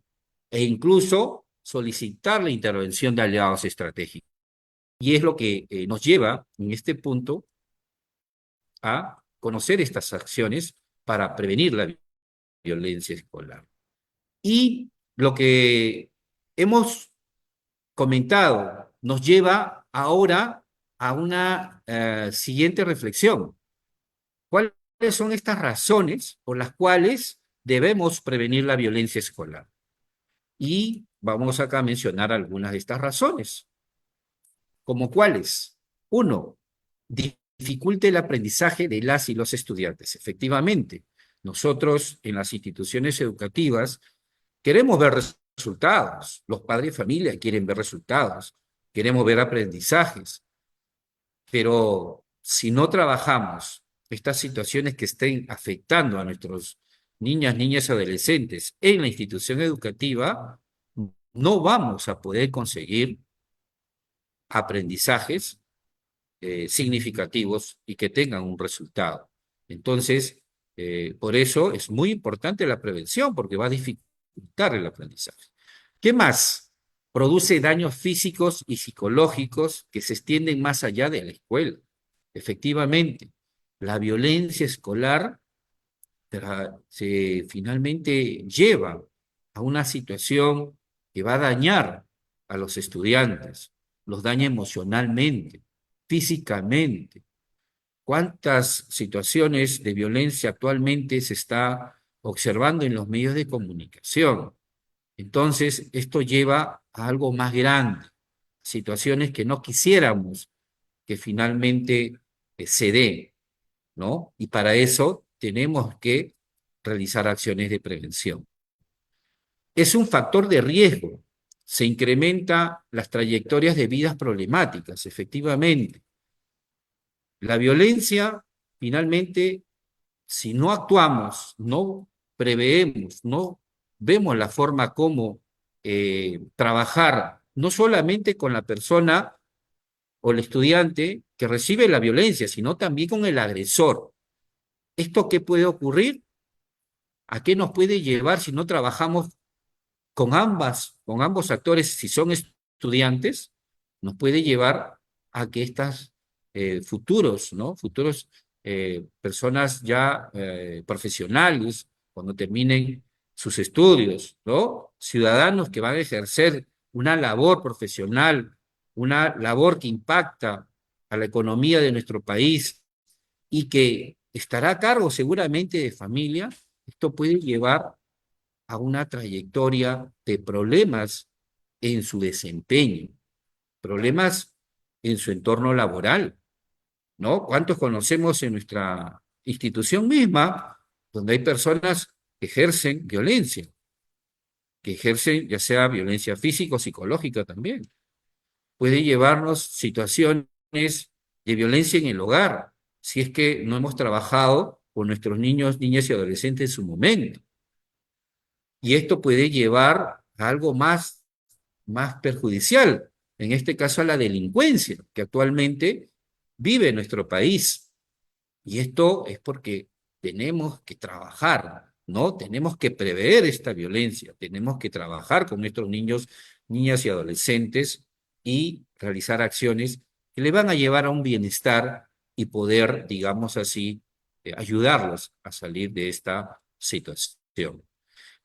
e incluso solicitar la intervención de aliados estratégicos. Y es lo que nos lleva en este punto a conocer estas acciones para prevenir la violencia escolar. Y lo que hemos comentado nos lleva ahora a una siguiente reflexión. ¿Cuáles son estas razones por las cuales debemos prevenir la violencia escolar? Y vamos acá a mencionar algunas de estas razones. ¿Como cuáles? Uno, dificulte el aprendizaje de las y los estudiantes. Efectivamente, Nosotros en las instituciones educativas queremos ver resultados, los padres de familia quieren ver resultados, queremos ver aprendizajes, pero si no trabajamos estas situaciones que estén afectando a nuestros niñas y adolescentes en la institución educativa, no vamos a poder conseguir aprendizajes significativos y que tengan un resultado. Entonces, por eso es muy importante la prevención, porque va a dificultar el aprendizaje. ¿Qué más? Produce daños físicos y psicológicos que se extienden más allá de la escuela. Efectivamente, la violencia escolar finalmente lleva a una situación que va a dañar a los estudiantes, los daña emocionalmente, físicamente. ¿Cuántas situaciones de violencia actualmente se está observando en los medios de comunicación? Entonces, esto lleva a algo más grande, situaciones que no quisiéramos que finalmente se den, ¿no? Y para eso tenemos que realizar acciones de prevención. Es un factor de riesgo. Se incrementa las trayectorias de vidas problemáticas, efectivamente. La violencia, finalmente, si no actuamos, no preveemos, no vemos la forma como trabajar, no solamente con la persona o el estudiante que recibe la violencia, sino también con el agresor. ¿Esto qué puede ocurrir? ¿A qué nos puede llevar si no trabajamos con ambos actores, si son estudiantes? Nos puede llevar a que estas futuros, ¿no? Futuros personas ya profesionales, cuando terminen sus estudios, ¿no? Ciudadanos que van a ejercer una labor profesional, una labor que impacta a la economía de nuestro país y que estará a cargo seguramente de familia, esto puede llevar a una trayectoria de problemas en su desempeño, problemas en su entorno laboral, ¿no? ¿Cuántos conocemos en nuestra institución misma donde hay personas que ejercen violencia, que ejercen ya sea violencia física o psicológica también? Puede llevarnos situaciones de violencia en el hogar, si es que no hemos trabajado con nuestros niños, niñas y adolescentes en su momento. Y esto puede llevar a algo más perjudicial, en este caso a la delincuencia que actualmente vive nuestro país. Y esto es porque tenemos que trabajar, ¿no? Tenemos que prever esta violencia, tenemos que trabajar con nuestros niños, niñas y adolescentes y realizar acciones que le van a llevar a un bienestar y poder, digamos así, ayudarlos a salir de esta situación.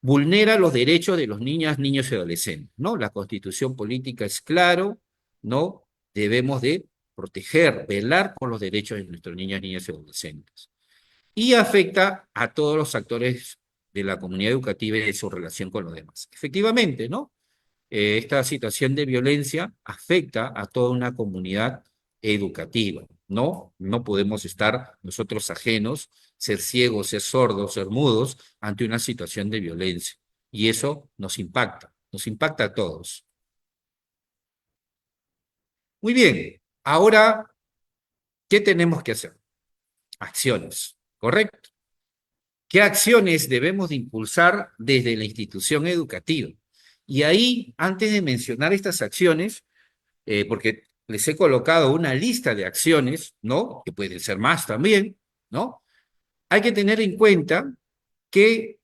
Vulnera los derechos de los niños y adolescentes, ¿no? La Constitución política es claro, ¿no? Debemos de proteger, velar por los derechos de nuestros niños y adolescentes. Y afecta a todos los actores de la comunidad educativa y de su relación con los demás. Efectivamente, ¿no? Esta situación de violencia afecta a toda una comunidad educativa, ¿no? No podemos estar nosotros ajenos, ser ciegos, ser sordos, ser mudos ante una situación de violencia. Y eso nos impacta a todos. Muy bien, ahora, ¿qué tenemos que hacer? Acciones, ¿correcto? ¿Qué acciones debemos de impulsar desde la institución educativa? Y ahí, antes de mencionar estas acciones, porque les he colocado una lista de acciones, ¿no? Que pueden ser más también, ¿no? Hay que tener en cuenta que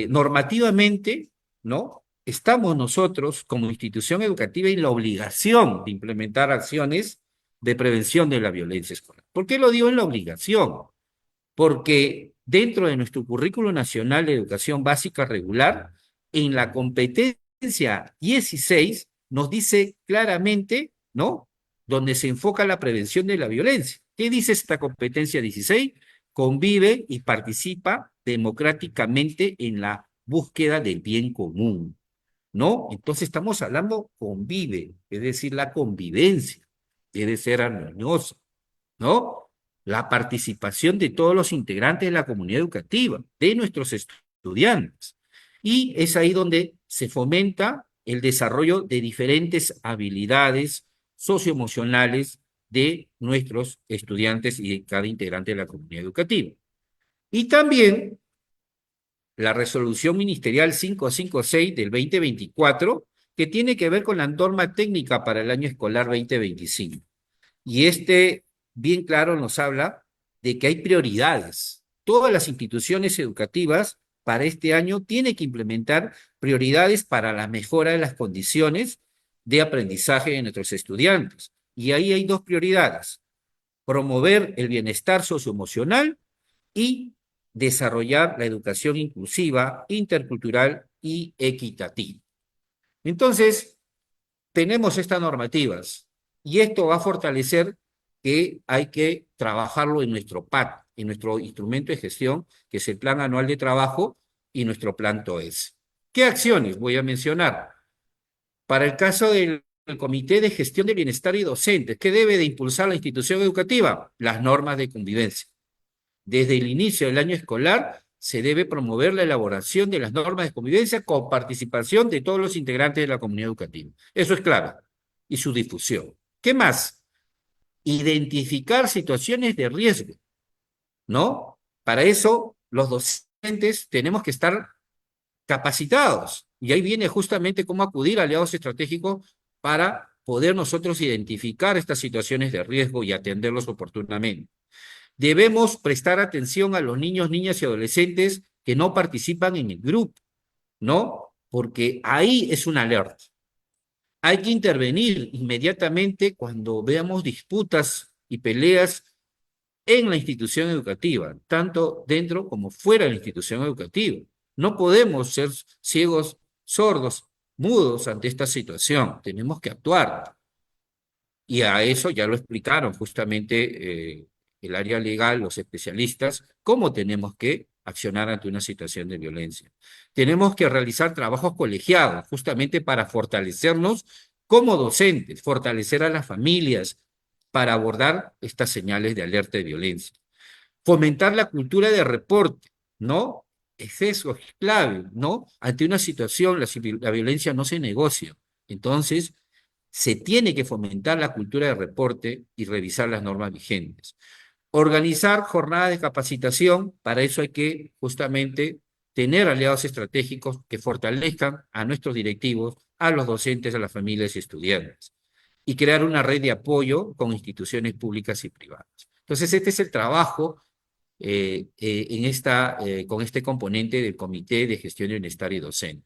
normativamente, ¿no? Estamos nosotros como institución educativa en la obligación de implementar acciones de prevención de la violencia escolar. ¿Por qué lo digo en la obligación? Porque dentro de nuestro Currículo Nacional de Educación Básica Regular, en la competencia 16 nos dice claramente, ¿no? Donde se enfoca la prevención de la violencia. ¿Qué dice esta competencia 16? Convive y participa democráticamente en la búsqueda del bien común, ¿no? Entonces estamos hablando convive, es decir, la convivencia debe ser armoniosa, ¿no? la participación de todos los integrantes de la comunidad educativa, de nuestros estudiantes. Y es ahí donde se fomenta el desarrollo de diferentes habilidades socioemocionales de nuestros estudiantes y de cada integrante de la comunidad educativa. Y también la resolución ministerial 556 del 2024, que tiene que ver con la norma técnica para el año escolar 2025. Y bien claro, nos habla de que hay prioridades. Todas las instituciones educativas para este año tienen que implementar prioridades para la mejora de las condiciones de aprendizaje de nuestros estudiantes. Y ahí hay dos prioridades: promover el bienestar socioemocional y desarrollar la educación inclusiva, intercultural y equitativa. Entonces, tenemos estas normativas y esto va a fortalecer que hay que trabajarlo en nuestro PAT, en nuestro instrumento de gestión, que es el Plan Anual de Trabajo y nuestro Plan TOES. ¿Qué acciones voy a mencionar? Para el caso del Comité de Gestión de Bienestar y Docentes, ¿qué debe de impulsar la institución educativa? Las normas de convivencia. Desde el inicio del año escolar se debe promover la elaboración de las normas de convivencia con participación de todos los integrantes de la comunidad educativa. Eso es clave. Y su difusión. ¿Qué más? Identificar situaciones de riesgo, ¿no? Para eso, los docentes tenemos que estar capacitados. Y ahí viene justamente cómo acudir a aliados estratégicos para poder nosotros identificar estas situaciones de riesgo y atenderlos oportunamente. Debemos prestar atención a los niños, niñas y adolescentes que no participan en el grupo, ¿no? Porque ahí es una alerta. Hay que intervenir inmediatamente cuando veamos disputas y peleas en la institución educativa, tanto dentro como fuera de la institución educativa. No podemos ser ciegos, sordos, mudos ante esta situación. Tenemos que actuar. Y a eso ya lo explicaron justamente el área legal, los especialistas, cómo tenemos que accionar ante una situación de violencia. Tenemos que realizar trabajos colegiados, justamente para fortalecernos como docentes, fortalecer a las familias para abordar estas señales de alerta de violencia. Fomentar la cultura de reporte, ¿no? Eso es clave, ¿no? Ante una situación, la violencia no se negocia. Entonces, se tiene que fomentar la cultura de reporte y revisar las normas vigentes. Organizar jornadas de capacitación, para eso hay que justamente tener aliados estratégicos que fortalezcan a nuestros directivos, a los docentes, a las familias y estudiantes. Y crear una red de apoyo con instituciones públicas y privadas. Entonces, este es el trabajo con este componente del Comité de Gestión de Bienestar y Docente.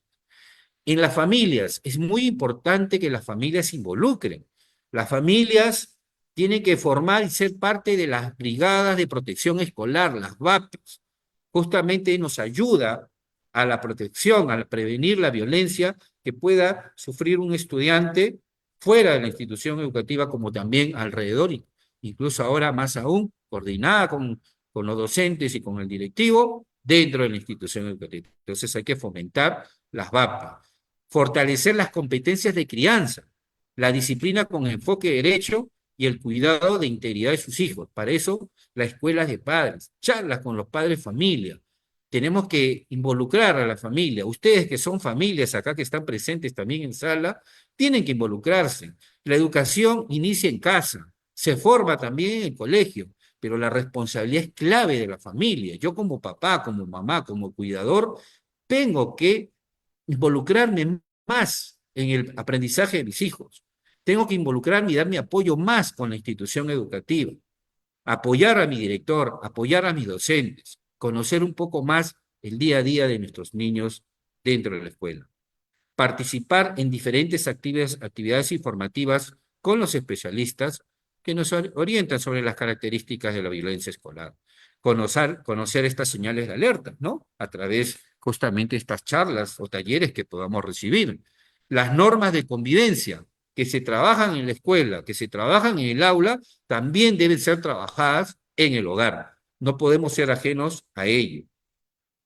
En las familias, es muy importante que las familias se involucren. Las familias tienen que formar y ser parte de las brigadas de protección escolar, las BAPES. Justamente nos ayuda a la protección, a prevenir la violencia que pueda sufrir un estudiante fuera de la institución educativa, como también alrededor, incluso ahora más aún, coordinada con los docentes y con el directivo dentro de la institución educativa. Entonces hay que fomentar las BAPES. Fortalecer las competencias de crianza, la disciplina con enfoque derecho y el cuidado de integridad de sus hijos. Para eso, las escuelas de padres, charlas con los padres familia. Tenemos que involucrar a la familia. Ustedes que son familias acá que están presentes también en sala, tienen que involucrarse. La educación inicia en casa, se forma también en el colegio, pero la responsabilidad es clave de la familia. Yo como papá, como mamá, como cuidador, tengo que involucrarme más en el aprendizaje de mis hijos. Tengo que involucrarme y dar mi apoyo más con la institución educativa. Apoyar a mi director, apoyar a mis docentes, conocer un poco más el día a día de nuestros niños dentro de la escuela. Participar en diferentes actividades informativas con los especialistas que nos orientan sobre las características de la violencia escolar. Conocer estas señales de alerta, ¿no? A través justamente de estas charlas o talleres que podamos recibir. Las normas de convivencia que se trabajan en la escuela, que se trabajan en el aula, también deben ser trabajadas en el hogar. No podemos ser ajenos a ello.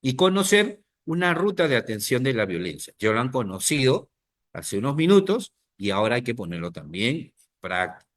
Y conocer una ruta de atención de la violencia. Ya lo han conocido hace unos minutos y ahora hay que ponerlo también en práctica.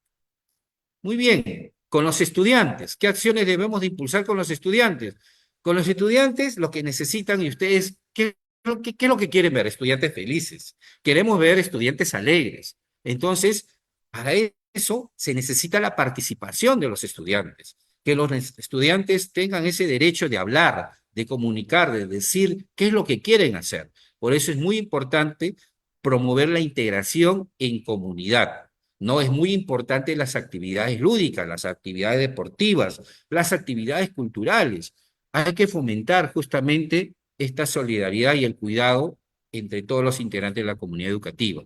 Muy bien, Con los estudiantes, ¿qué acciones debemos de impulsar con los estudiantes? Con los estudiantes, lo que necesitan, y ustedes, ¿qué es lo que quieren ver? Estudiantes felices. Queremos ver estudiantes alegres. Entonces, para eso se necesita la participación de los estudiantes, que los estudiantes tengan ese derecho de hablar, de comunicar, de decir qué es lo que quieren hacer. Por eso es muy importante promover la integración en comunidad. No, es muy importante las actividades lúdicas, las actividades deportivas, las actividades culturales. Hay que fomentar justamente esta solidaridad y el cuidado entre todos los integrantes de la comunidad educativa.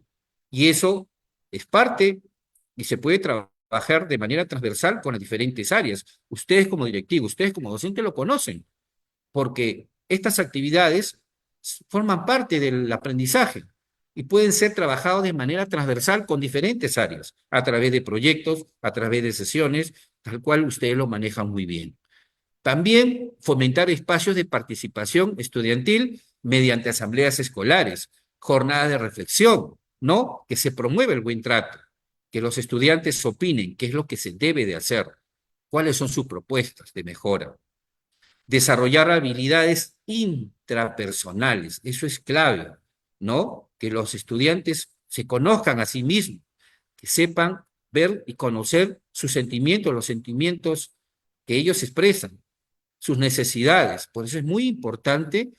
Y eso es parte y se puede trabajar de manera transversal con las diferentes áreas. Ustedes como directivos, ustedes como docentes lo conocen, porque estas actividades forman parte del aprendizaje y pueden ser trabajados de manera transversal con diferentes áreas, a través de proyectos, a través de sesiones, tal cual ustedes lo manejan muy bien. También fomentar espacios de participación estudiantil mediante asambleas escolares, jornadas de reflexión, ¿no? Que se promueva el buen trato, que los estudiantes opinen qué es lo que se debe de hacer, cuáles son sus propuestas de mejora. Desarrollar habilidades intrapersonales, eso es clave, ¿no? Que los estudiantes se conozcan a sí mismos, que sepan ver y conocer sus sentimientos, los sentimientos que ellos expresan, sus necesidades. Por eso es muy importante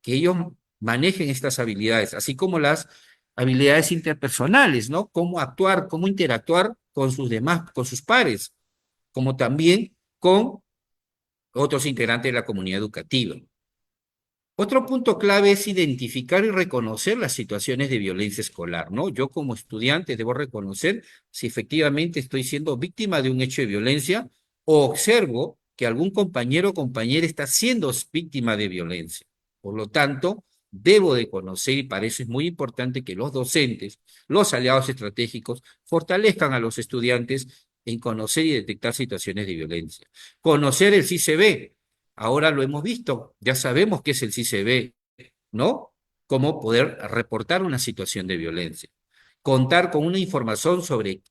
que ellos manejen estas habilidades, así como las habilidades interpersonales, ¿no? Cómo actuar, cómo interactuar con sus demás, con sus pares, como también con otros integrantes de la comunidad educativa. Otro punto clave es identificar y reconocer las situaciones de violencia escolar, ¿no? Yo como estudiante debo reconocer si efectivamente estoy siendo víctima de un hecho de violencia o observo que algún compañero o compañera está siendo víctima de violencia. Por lo tanto, debo de conocer, y para eso es muy importante que los docentes, los aliados estratégicos, fortalezcan a los estudiantes en conocer y detectar situaciones de violencia. Conocer el CICB. Ahora lo hemos visto, ya sabemos qué es el CICB, ¿no? Cómo poder reportar una situación de violencia. Contar con una información sobre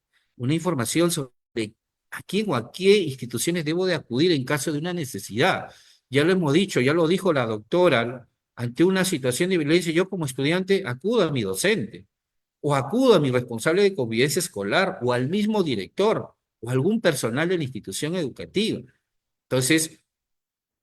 a quién o a qué instituciones debo de acudir en caso de una necesidad. Ya lo hemos dicho, ya lo dijo la doctora, ante una situación de violencia, yo como estudiante acudo a mi docente, o acudo a mi responsable de convivencia escolar, o al mismo director, o algún personal de la institución educativa. Entonces,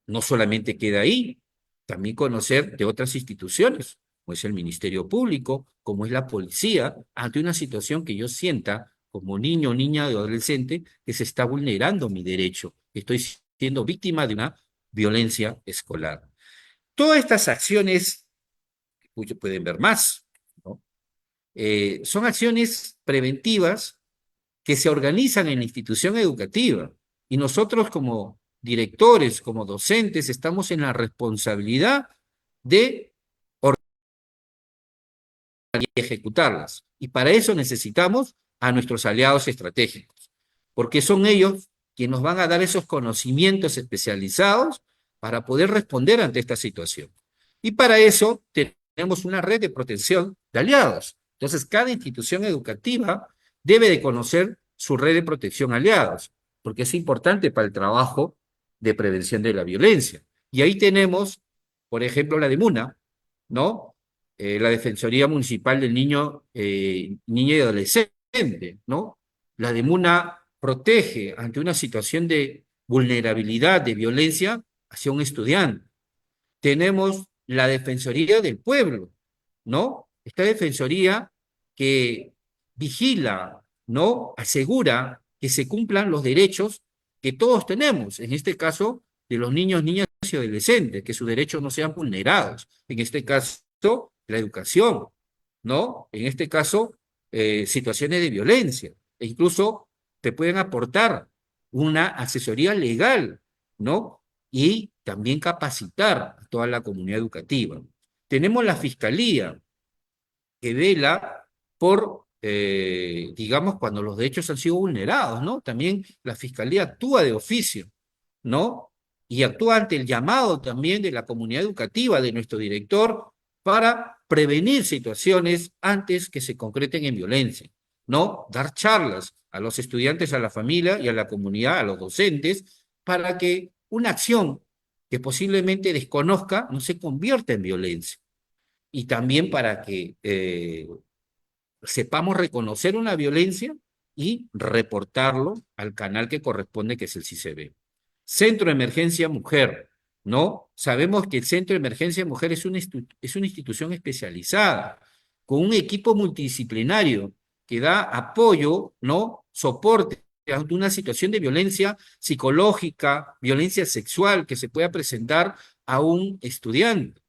no solamente queda ahí, también conocer de otras instituciones, como es el Ministerio Público, como es la policía, ante una situación que yo sienta como niño, niña o adolescente, que se está vulnerando mi derecho, que estoy siendo víctima de una violencia escolar. Todas estas acciones, pueden ver más, ¿no? Son acciones preventivas que se organizan en la institución educativa y nosotros como directores, como docentes, estamos en la responsabilidad de ejecutarlas. Y para eso necesitamos a nuestros aliados estratégicos, porque son ellos quienes nos van a dar esos conocimientos especializados para poder responder ante esta situación. Y para eso tenemos una red de protección de aliados. Entonces, cada institución educativa debe de conocer su red de protección aliados, porque es importante para el trabajo de prevención de la violencia. Y ahí tenemos, por ejemplo, la de MUNA, ¿no? La Defensoría Municipal del Niño, Niña y Adolescente, ¿no? La de MUNA protege ante una situación de vulnerabilidad, de violencia hacia un estudiante. Tenemos la Defensoría del Pueblo, ¿no? Esta Defensoría que vigila, ¿no? Asegura que se cumplan los derechos que todos tenemos, en este caso de los niños, niñas y adolescentes, que sus derechos no sean vulnerados. En este caso, la educación, ¿no? En este caso, situaciones de violencia, e incluso te pueden aportar una asesoría legal, ¿no? Y también capacitar a toda la comunidad educativa. Tenemos la Fiscalía, que vela por, digamos, cuando los derechos han sido vulnerados, ¿no? También la Fiscalía actúa de oficio, ¿no? Y actúa ante el llamado también de la comunidad educativa, de nuestro director, para prevenir situaciones antes que se concreten en violencia, ¿no? Dar charlas, a los estudiantes, a la familia y a la comunidad, a los docentes, para que una acción que posiblemente desconozca no se convierta en violencia. Y también para que sepamos reconocer una violencia y reportarlo al canal que corresponde, que es el CICB. Centro de Emergencia Mujer, ¿no? Sabemos que el Centro de Emergencia Mujer es una institución especializada, con un equipo multidisciplinario que da apoyo, ¿no? Soporte ante una situación de violencia psicológica, violencia sexual que se pueda presentar a un estudiante.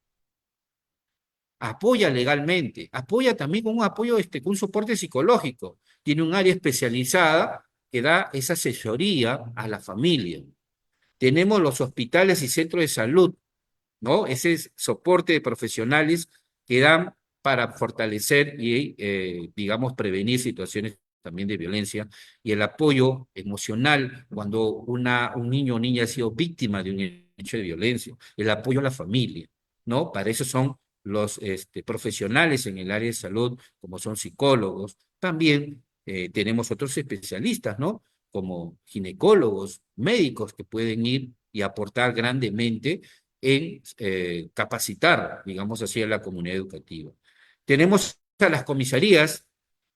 Apoya legalmente, apoya también con un apoyo, con un soporte psicológico. Tiene un área especializada que da esa asesoría a la familia. Tenemos los hospitales y centros de salud, ¿no? Ese es soporte de profesionales que dan para fortalecer y, digamos, prevenir situaciones también de violencia, y el apoyo emocional cuando un niño o niña ha sido víctima de un hecho de violencia, el apoyo a la familia, ¿no? Para eso son los profesionales en el área de salud, como son psicólogos. También tenemos otros especialistas, ¿no? Como ginecólogos, médicos que pueden ir y aportar grandemente en capacitar, digamos así, a la comunidad educativa. Tenemos a las comisarías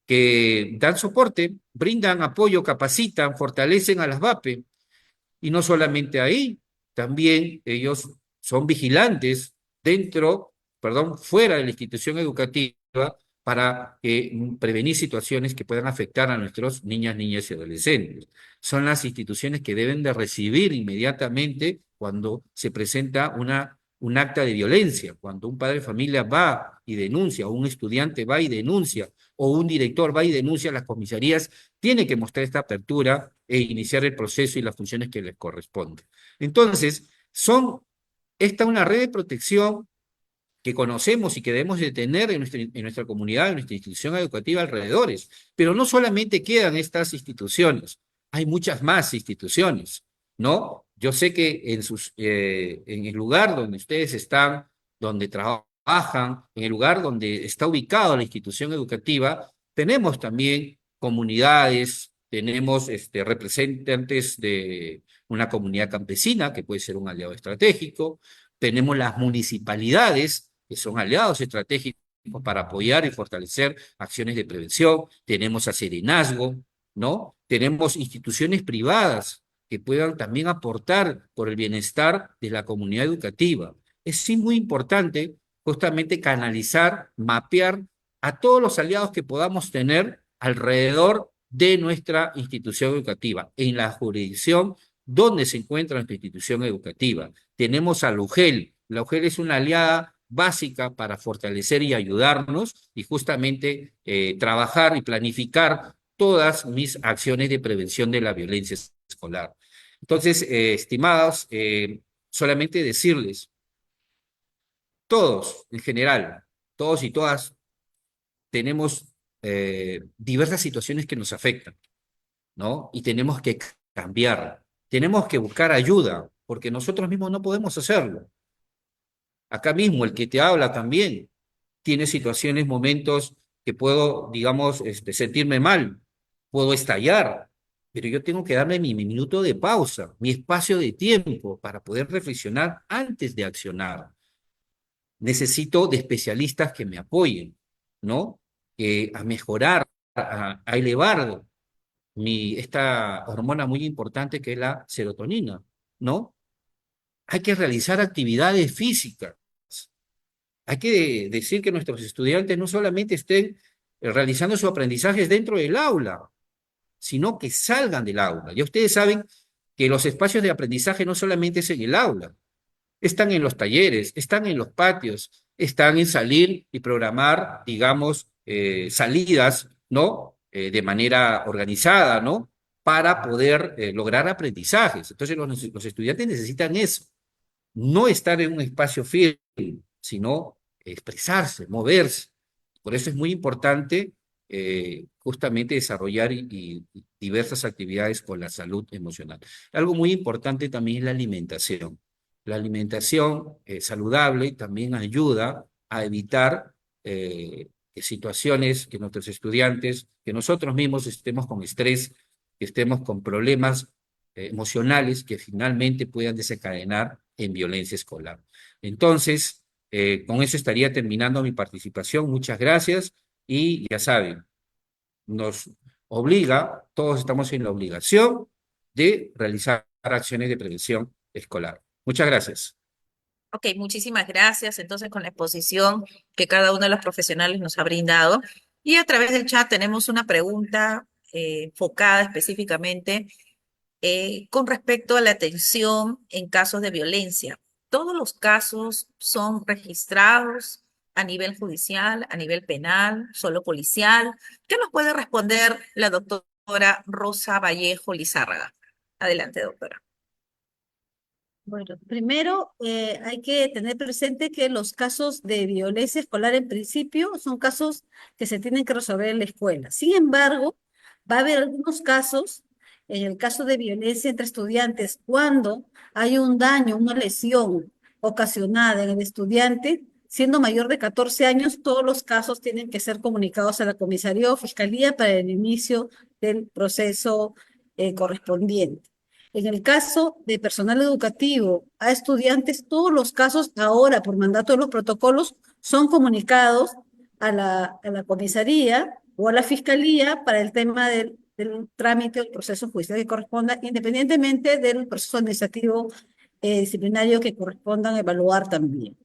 que dan soporte, brindan apoyo, capacitan, fortalecen a las VAPE, y no solamente ahí, también ellos son vigilantes fuera de la institución educativa para prevenir situaciones que puedan afectar a nuestros niñas y adolescentes. Son las instituciones que deben de recibir inmediatamente cuando se presenta un acta de violencia, cuando un padre de familia va y denuncia, o un estudiante va y denuncia, o un director va y denuncia a las comisarías, tiene que mostrar esta apertura e iniciar el proceso y las funciones que les corresponden. Entonces, esta es una red de protección que conocemos y que debemos de tener en nuestra comunidad, en nuestra institución educativa alrededores. Pero no solamente quedan estas instituciones, hay muchas más instituciones, ¿no? Yo sé que en el lugar donde ustedes están, donde trabajan, en el lugar donde está ubicada la institución educativa, tenemos también comunidades, tenemos representantes de una comunidad campesina, que puede ser un aliado estratégico, tenemos las municipalidades, que son aliados estratégicos para apoyar y fortalecer acciones de prevención, tenemos a Serenazgo, ¿no? Tenemos instituciones privadas que puedan también aportar por el bienestar de la comunidad educativa. Es sí muy importante justamente canalizar, mapear a todos los aliados que podamos tener alrededor de nuestra institución educativa, en la jurisdicción donde se encuentra nuestra institución educativa. Tenemos a la UGEL. La UGEL es una aliada básica para fortalecer y ayudarnos y justamente trabajar y planificar todas mis acciones de prevención de la violencia escolar. Entonces, estimados, solamente decirles, todos en general, todos y todas, tenemos diversas situaciones que nos afectan, ¿no? Y tenemos que cambiar, tenemos que buscar ayuda, porque nosotros mismos no podemos hacerlo. Acá mismo, el que te habla también tiene situaciones, momentos que puedo, digamos, sentirme mal, puedo estallar, pero yo tengo que darme mi minuto de pausa, mi espacio de tiempo para poder reflexionar antes de accionar. Necesito de especialistas que me apoyen, ¿no? A mejorar, a elevar esta hormona muy importante que es la serotonina, ¿no? Hay que realizar actividades físicas. Hay que decir que nuestros estudiantes no solamente estén realizando sus aprendizajes dentro del aula, sino que salgan del aula. Ya ustedes saben que los espacios de aprendizaje no solamente es en el aula, están en los talleres, están en los patios, están en salir y programar, digamos, salidas, ¿no? De manera organizada, ¿no? Para poder lograr aprendizajes. Entonces los estudiantes necesitan eso, no estar en un espacio firme, sino expresarse, moverse. Por eso es muy importante justamente desarrollar y diversas actividades con la salud emocional. Algo muy importante también es la alimentación. La alimentación saludable también ayuda a evitar situaciones, que nuestros estudiantes, que nosotros mismos estemos con estrés, que estemos con problemas emocionales que finalmente puedan desencadenar en violencia escolar. Entonces, con eso estaría terminando mi participación. Muchas gracias y ya saben, nos obliga, todos estamos en la obligación de realizar acciones de prevención escolar. Muchas gracias. Ok, muchísimas gracias. Entonces, con la exposición que cada uno de los profesionales nos ha brindado. Y a través del chat tenemos una pregunta enfocada específicamente con respecto a la atención en casos de violencia. ¿Todos los casos son registrados a nivel judicial, a nivel penal, solo policial? ¿Qué nos puede responder la doctora Rosa Vallejo Lizárraga? Adelante, doctora. Bueno, primero hay que tener presente que los casos de violencia escolar en principio son casos que se tienen que resolver en la escuela. Sin embargo, va a haber algunos casos, en el caso de violencia entre estudiantes, cuando hay un daño, una lesión ocasionada en el estudiante, siendo mayor de 14 años, todos los casos tienen que ser comunicados a la comisaría o fiscalía para el inicio del proceso correspondiente. En el caso de personal educativo a estudiantes, todos los casos ahora, por mandato de los protocolos, son comunicados a la comisaría o a la fiscalía para el tema del trámite o proceso judicial que corresponda, independientemente del proceso administrativo disciplinario que correspondan evaluar también.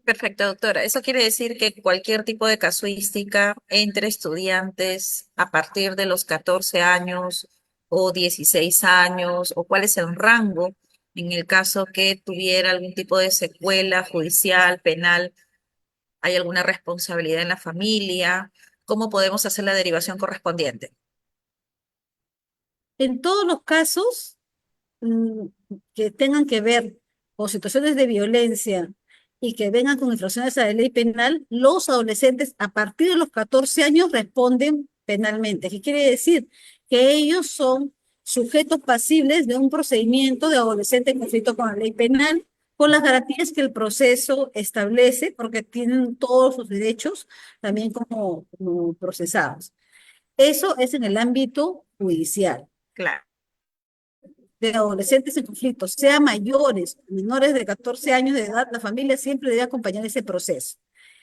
Perfecto, doctora. Eso quiere decir que cualquier tipo de casuística entre estudiantes a partir de los 14 años o 16 años, o cuál es el rango en el caso que tuviera algún tipo de secuela judicial, penal, hay alguna responsabilidad en la familia, ¿cómo podemos hacer la derivación correspondiente? En todos los casos mm, que tengan que ver con situaciones de violencia y que vengan con infracciones a la ley penal, los adolescentes a partir de los 14 años responden penalmente. ¿Qué quiere decir? Que ellos son sujetos pasibles de un procedimiento de adolescente en conflicto con la ley penal, con las garantías que el proceso establece, porque tienen todos sus derechos también como procesados. Eso es en el ámbito judicial Claro. de adolescentes en conflicto, sea mayores, menores de 14 años de edad, la familia siempre debe acompañar ese proceso.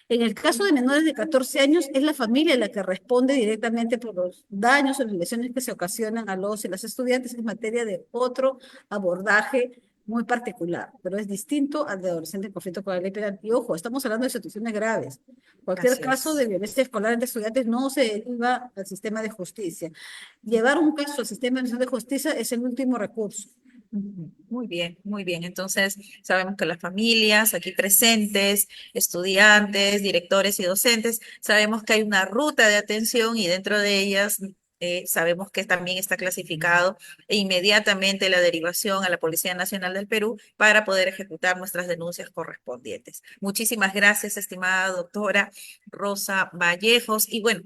En el caso de menores de 14 años, es la familia la que responde directamente por los daños o las lesiones que se ocasionan a los y las estudiantes en materia de otro abordaje muy particular, pero es distinto al de adolescente en conflicto con la ley penal. Y ojo, estamos hablando de situaciones graves. Cualquier Así caso es. de violencia escolar entre estudiantes no se deriva al sistema de justicia. Llevar un caso al sistema de justicia es el último recurso. Ujú. Muy bien, muy bien. Entonces, sabemos que las familias aquí presentes, estudiantes, directores y docentes, sabemos que hay una ruta de atención y dentro de ellas sabemos que también está clasificado e inmediatamente la derivación a la Policía Nacional del Perú para poder ejecutar nuestras denuncias correspondientes. Muchísimas gracias, estimada doctora Rosa Vallejos. Y bueno,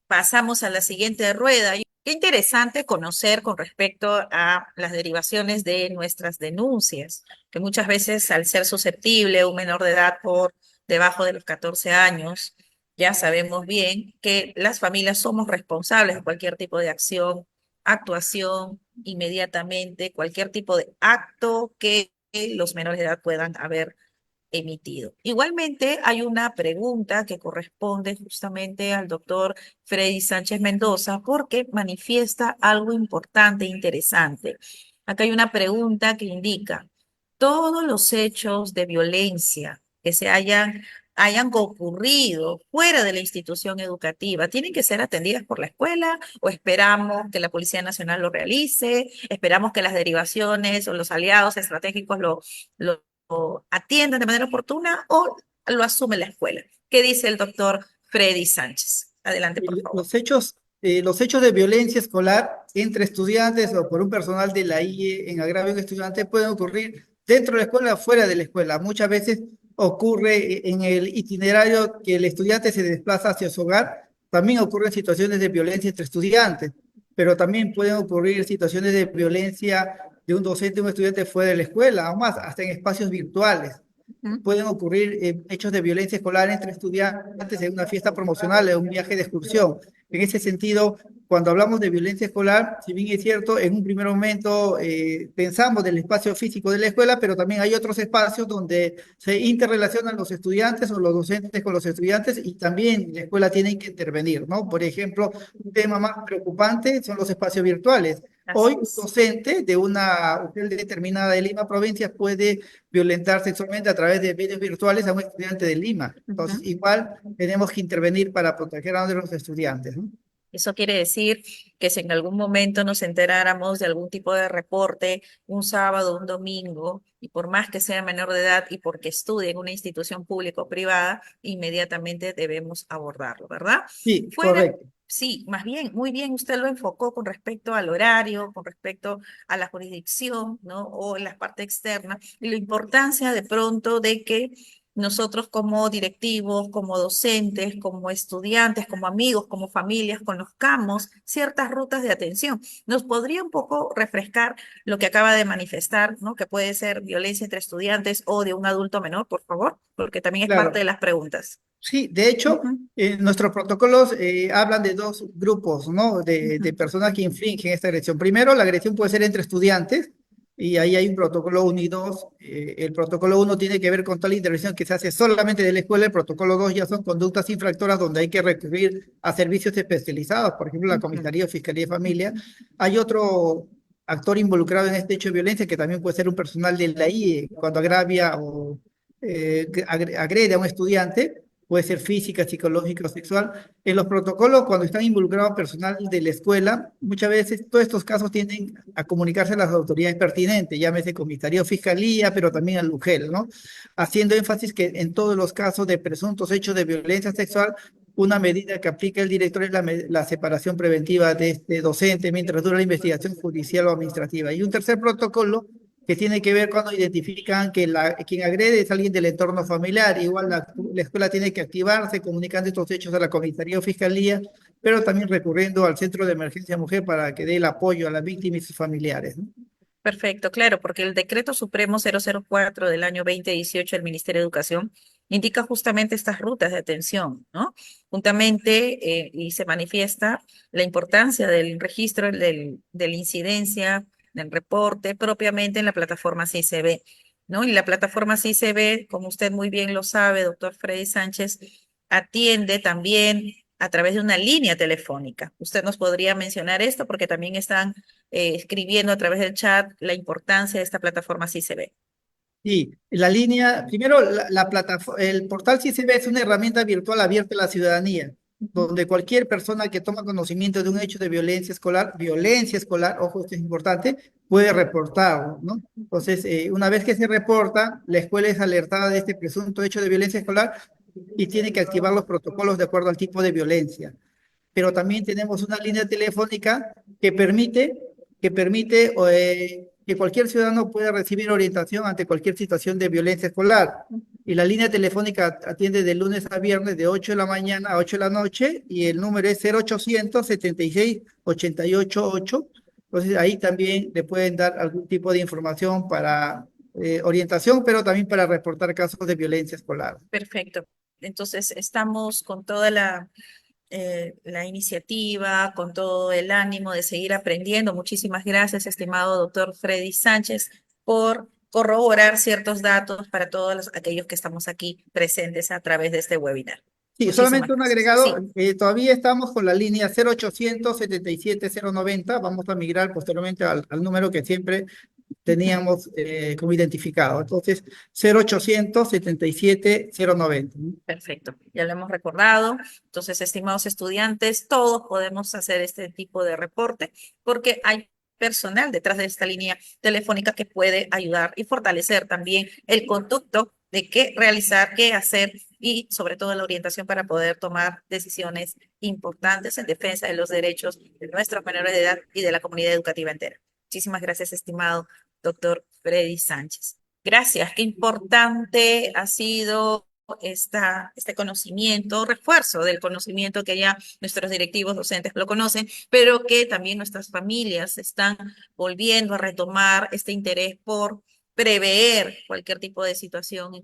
pasamos a la siguiente rueda. Qué interesante conocer con respecto a las derivaciones de nuestras denuncias, que muchas veces al ser susceptible un menor de edad por debajo de los 14 años, ya sabemos bien que las familias somos responsables de cualquier tipo de acción, actuación, inmediatamente, cualquier tipo de acto que los menores de edad puedan haber emitido. Igualmente, hay una pregunta que corresponde justamente al doctor Freddy Sánchez Mendoza porque manifiesta algo importante e interesante. Acá hay una pregunta que indica, todos los hechos de violencia que hayan ocurrido fuera de la institución educativa, ¿tienen que ser atendidas por la escuela o esperamos que la Policía Nacional lo realice? ¿Esperamos que las derivaciones o los aliados estratégicos lo atiendan de manera oportuna o lo asume la escuela? ¿Qué dice el doctor Freddy Sánchez? Adelante, por favor. Los hechos de violencia escolar entre estudiantes o por un personal de la IE en agravio de estudiantes pueden ocurrir dentro de la escuela o fuera de la escuela. Muchas veces ocurre en el itinerario que el estudiante se desplaza hacia su hogar. También ocurren situaciones de violencia entre estudiantes, pero también pueden ocurrir situaciones de violencia de un docente o un estudiante fuera de la escuela, aún más, hasta en espacios virtuales. Ujú. pueden ocurrir hechos de violencia escolar entre estudiantes en una fiesta promocional, en un viaje de excursión. En ese sentido, cuando hablamos de violencia escolar, si bien es cierto, en un primer momento pensamos del espacio físico de la escuela, pero también hay otros espacios donde se interrelacionan los estudiantes o los docentes con los estudiantes y también la escuela tiene que intervenir, ¿no? Por ejemplo, un tema más preocupante son los espacios virtuales. Así Hoy, un es. docente de una UTEL determinada de Lima provincia puede violentar sexualmente a través de medios virtuales a un estudiante de Lima. Entonces, Ujú. igual tenemos que intervenir para proteger a nuestros estudiantes, ¿no? Eso quiere decir que si en algún momento nos enteráramos de algún tipo de reporte, un sábado, un domingo, y por más que sea menor de edad y porque estudie en una institución pública o privada, inmediatamente debemos abordarlo, ¿verdad? Sí, Fuera, correcto. sí, más bien, muy bien, usted lo enfocó con respecto al horario, con respecto a la jurisdicción, ¿no? O en la parte externa, y la importancia de pronto de que nosotros como directivos, como docentes, como estudiantes, como amigos, como familias, conozcamos ciertas rutas de atención. ¿Nos podría un poco refrescar lo que acaba de manifestar, ¿no? Que puede ser violencia entre estudiantes o de un adulto menor, por favor? Porque también es parte de Claro. las preguntas. Sí, de hecho, Ujú, nuestros protocolos hablan de dos grupos, ¿no? De ujú, personas que infringen esta agresión. Primero, la agresión puede ser entre estudiantes, y ahí hay un protocolo 1 y 2. El protocolo 1 tiene que ver con toda la intervención que se hace solamente de la escuela. El protocolo 2 ya son conductas infractoras donde hay que recurrir a servicios especializados, por ejemplo, la ujú. comisaría o fiscalía de familia. Hay otro actor involucrado en este hecho de violencia que también puede ser un personal de la IE cuando agravia o agrede a un estudiante, puede ser física, psicológica o sexual. En los protocolos, cuando están involucrados personal de la escuela, muchas veces todos estos casos tienden a comunicarse a las autoridades pertinentes, llámese comisaría o fiscalía, pero también al UGEL, ¿no? Haciendo énfasis que en todos los casos de presuntos hechos de violencia sexual, una medida que aplica el director es la separación preventiva de este docente mientras dura la investigación judicial o administrativa. Y un tercer protocolo que tiene que ver cuando identifican que quien agrede es alguien del entorno familiar. Igual la escuela tiene que activarse comunicando estos hechos a la comisaría o fiscalía, pero también recurriendo al Centro de Emergencia Mujer para que dé el apoyo a la víctima y sus familiares, ¿no? Perfecto, claro, porque el Decreto Supremo 004 del año 2018 del Ministerio de Educación indica justamente estas rutas de atención, ¿no? Juntamente, y se manifiesta la importancia del registro de la incidencia, del reporte, propiamente en la plataforma CICB, ¿no? Y la plataforma CICB, como usted muy bien lo sabe, doctor Freddy Sánchez, atiende también a través de una línea telefónica. Usted nos podría mencionar esto porque también están escribiendo a través del chat la importancia de esta plataforma CICB. Sí, la línea, primero, la plataforma, el portal CICB es una herramienta virtual abierta a la ciudadanía, Ujú, donde cualquier persona que toma conocimiento de un hecho de violencia escolar, ojo, esto es importante, puede reportarlo, ¿no? Entonces, una vez que se reporta, la escuela es alertada de este presunto hecho de violencia escolar y tiene que activar los protocolos de acuerdo al tipo de violencia. Pero también tenemos una línea telefónica que permite que cualquier ciudadano pueda recibir orientación ante cualquier situación de violencia escolar. Y la línea telefónica atiende de lunes a viernes de 8 de la mañana a 8 de la noche y el número es 0800 76 88 8. Entonces ahí también le pueden dar algún tipo de información para orientación, pero también para reportar casos de violencia escolar. perfecto. Entonces, estamos con toda la iniciativa, con todo el ánimo de seguir aprendiendo. Muchísimas gracias, estimado doctor Freddy Sánchez, por corroborar ciertos datos para todos aquellos que estamos aquí presentes a través de este webinar. Sí, Muchísimas solamente un gracias. agregado, Sí. todavía estamos con la línea 0800 77 090, vamos a migrar posteriormente al número que siempre Ujú. teníamos como identificado. Entonces, 0800 77 090. Perfecto, ya lo hemos recordado. Entonces, estimados estudiantes, todos podemos hacer este tipo de reporte porque hay personal detrás de esta línea telefónica que puede ayudar y fortalecer también el conducto de qué realizar, qué hacer y sobre todo la orientación para poder tomar decisiones importantes en defensa de los derechos de nuestros menores de edad y de la comunidad educativa entera. Muchísimas gracias, estimado doctor Freddy Sánchez. Gracias, qué importante ha sido este conocimiento, refuerzo del conocimiento que ya nuestros directivos docentes lo conocen, pero que también nuestras familias están volviendo a retomar este interés por prever cualquier tipo de situación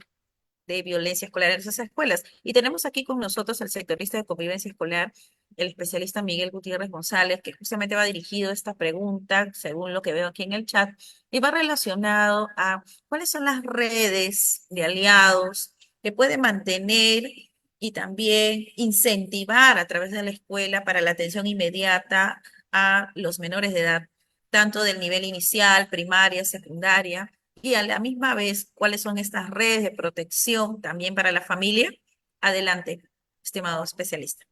de violencia escolar en esas escuelas. Y tenemos aquí con nosotros al sectorista de convivencia escolar, el especialista Miguel Gutiérrez González, que justamente va dirigido esta pregunta, según lo que veo aquí en el chat, y va relacionado a cuáles son las redes de aliados que puede mantener y también incentivar a través de la escuela para la atención inmediata a los menores de edad, tanto del nivel inicial, primaria, secundaria, y a la misma vez cuáles son estas redes de protección también para la familia. Adelante, estimado especialista.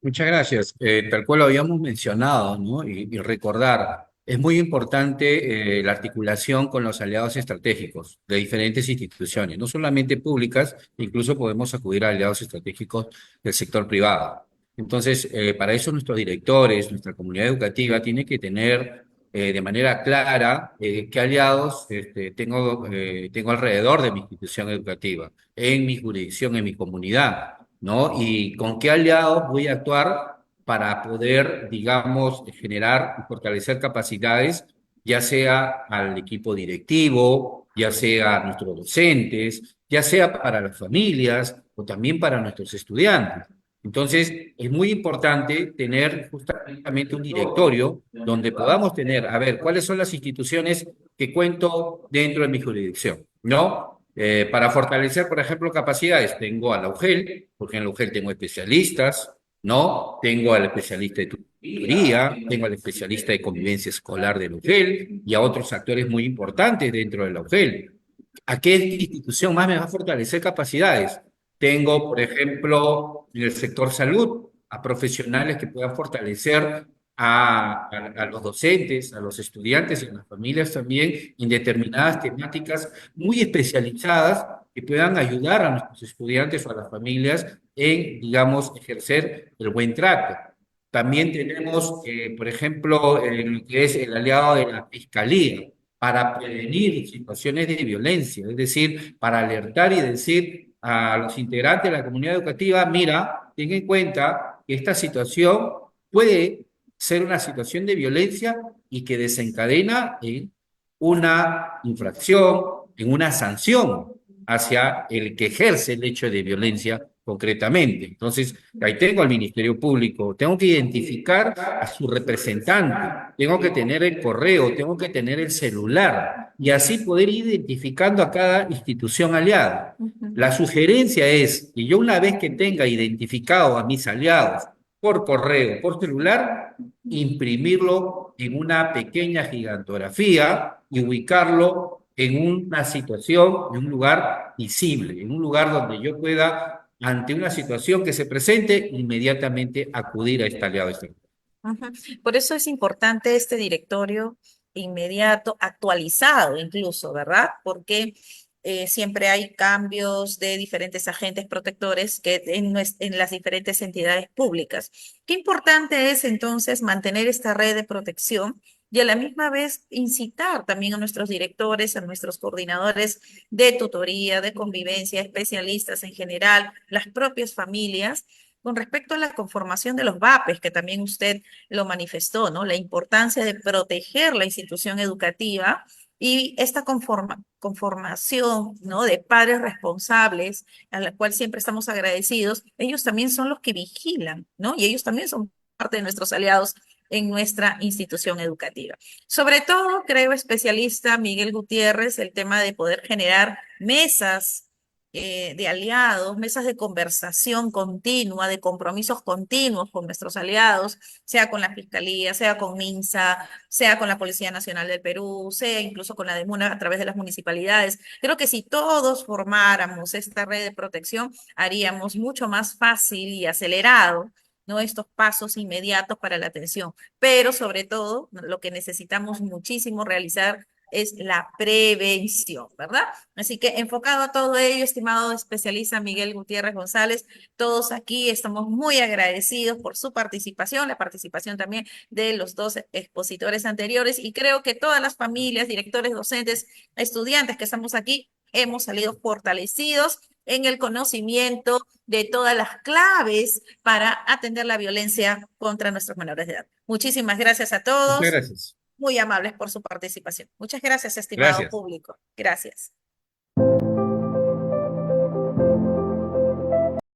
Muchas gracias. Tal cual lo habíamos mencionado, ¿no? Y recordar, es muy importante la articulación con los aliados estratégicos de diferentes instituciones, no solamente públicas, incluso podemos acudir a aliados estratégicos del sector privado. Entonces, para eso nuestros directores, nuestra comunidad educativa tiene que tener de manera clara qué aliados tengo alrededor de mi institución educativa, en mi jurisdicción, en mi comunidad. ¿No? Y con qué aliados voy a actuar para poder, digamos, generar y fortalecer capacidades, ya sea al equipo directivo, ya sea a nuestros docentes, ya sea para las familias o también para nuestros estudiantes. Entonces, es muy importante tener justamente un directorio donde podamos tener, a ver, cuáles son las instituciones que cuento dentro de mi jurisdicción, ¿no? Para fortalecer, por ejemplo, capacidades, tengo a la UGEL, porque en la UGEL tengo especialistas, ¿no? Tengo al especialista de tutoría, tengo al especialista de convivencia escolar de la UGEL y a otros actores muy importantes dentro de la UGEL. ¿A qué institución más me va a fortalecer capacidades? Tengo, por ejemplo, en el sector salud, a profesionales que puedan fortalecer a los docentes, a los estudiantes y a las familias también en determinadas temáticas muy especializadas que puedan ayudar a nuestros estudiantes o a las familias en, digamos, ejercer el buen trato. También tenemos, por ejemplo, lo que es el aliado de la Fiscalía para prevenir situaciones de violencia, es decir, para alertar y decir a los integrantes de la comunidad educativa, mira, ten en cuenta que esta situación puede ser una situación de violencia y que desencadena en una infracción, en una sanción hacia el que ejerce el hecho de violencia concretamente. Entonces, ahí tengo al Ministerio Público, tengo que identificar a su representante, tengo que tener el correo, tengo que tener el celular y así poder ir identificando a cada institución aliada. La sugerencia es que yo una vez que tenga identificado a mis aliados por correo, por celular, imprimirlo en una pequeña gigantografía y ubicarlo en una situación, en un lugar visible, en un lugar donde yo pueda, ante una situación que se presente, inmediatamente acudir a este aliado externo. Ujú. Por eso es importante este directorio inmediato, actualizado incluso, ¿verdad? Porque siempre hay cambios de diferentes agentes protectores que en las diferentes entidades públicas. Qué importante es entonces mantener esta red de protección y a la misma vez incitar también a nuestros directores, a nuestros coordinadores de tutoría, de convivencia, especialistas en general, las propias familias con respecto a la conformación de los VAPES, que también usted lo manifestó, ¿no? La importancia de proteger la institución educativa y esta conformación, ¿no? De padres responsables, a la cual siempre estamos agradecidos, ellos también son los que vigilan, ¿no? Y ellos también son parte de nuestros aliados en nuestra institución educativa. Sobre todo, creo, especialista Miguel Gutiérrez, el tema de poder generar mesas de aliados, mesas de conversación continua, de compromisos continuos con nuestros aliados, sea con la Fiscalía, sea con MINSA, sea con la Policía Nacional del Perú, sea incluso con la DEMUNA a través de las municipalidades. Creo que si todos formáramos esta red de protección, haríamos mucho más fácil y acelerado, ¿no? Estos pasos inmediatos para la atención. Pero sobre todo, lo que necesitamos muchísimo realizar es la prevención, ¿verdad? Así que enfocado a todo ello, estimado especialista Miguel Gutiérrez González, todos aquí estamos muy agradecidos por su participación, la participación también de los dos expositores anteriores y creo que todas las familias, directores, docentes, estudiantes que estamos aquí, hemos salido fortalecidos en el conocimiento de todas las claves para atender la violencia contra nuestros menores de edad. Muchísimas gracias a Muchas todos. gracias. Muy amables por su participación. Muchas gracias, estimado Gracias. público. Gracias.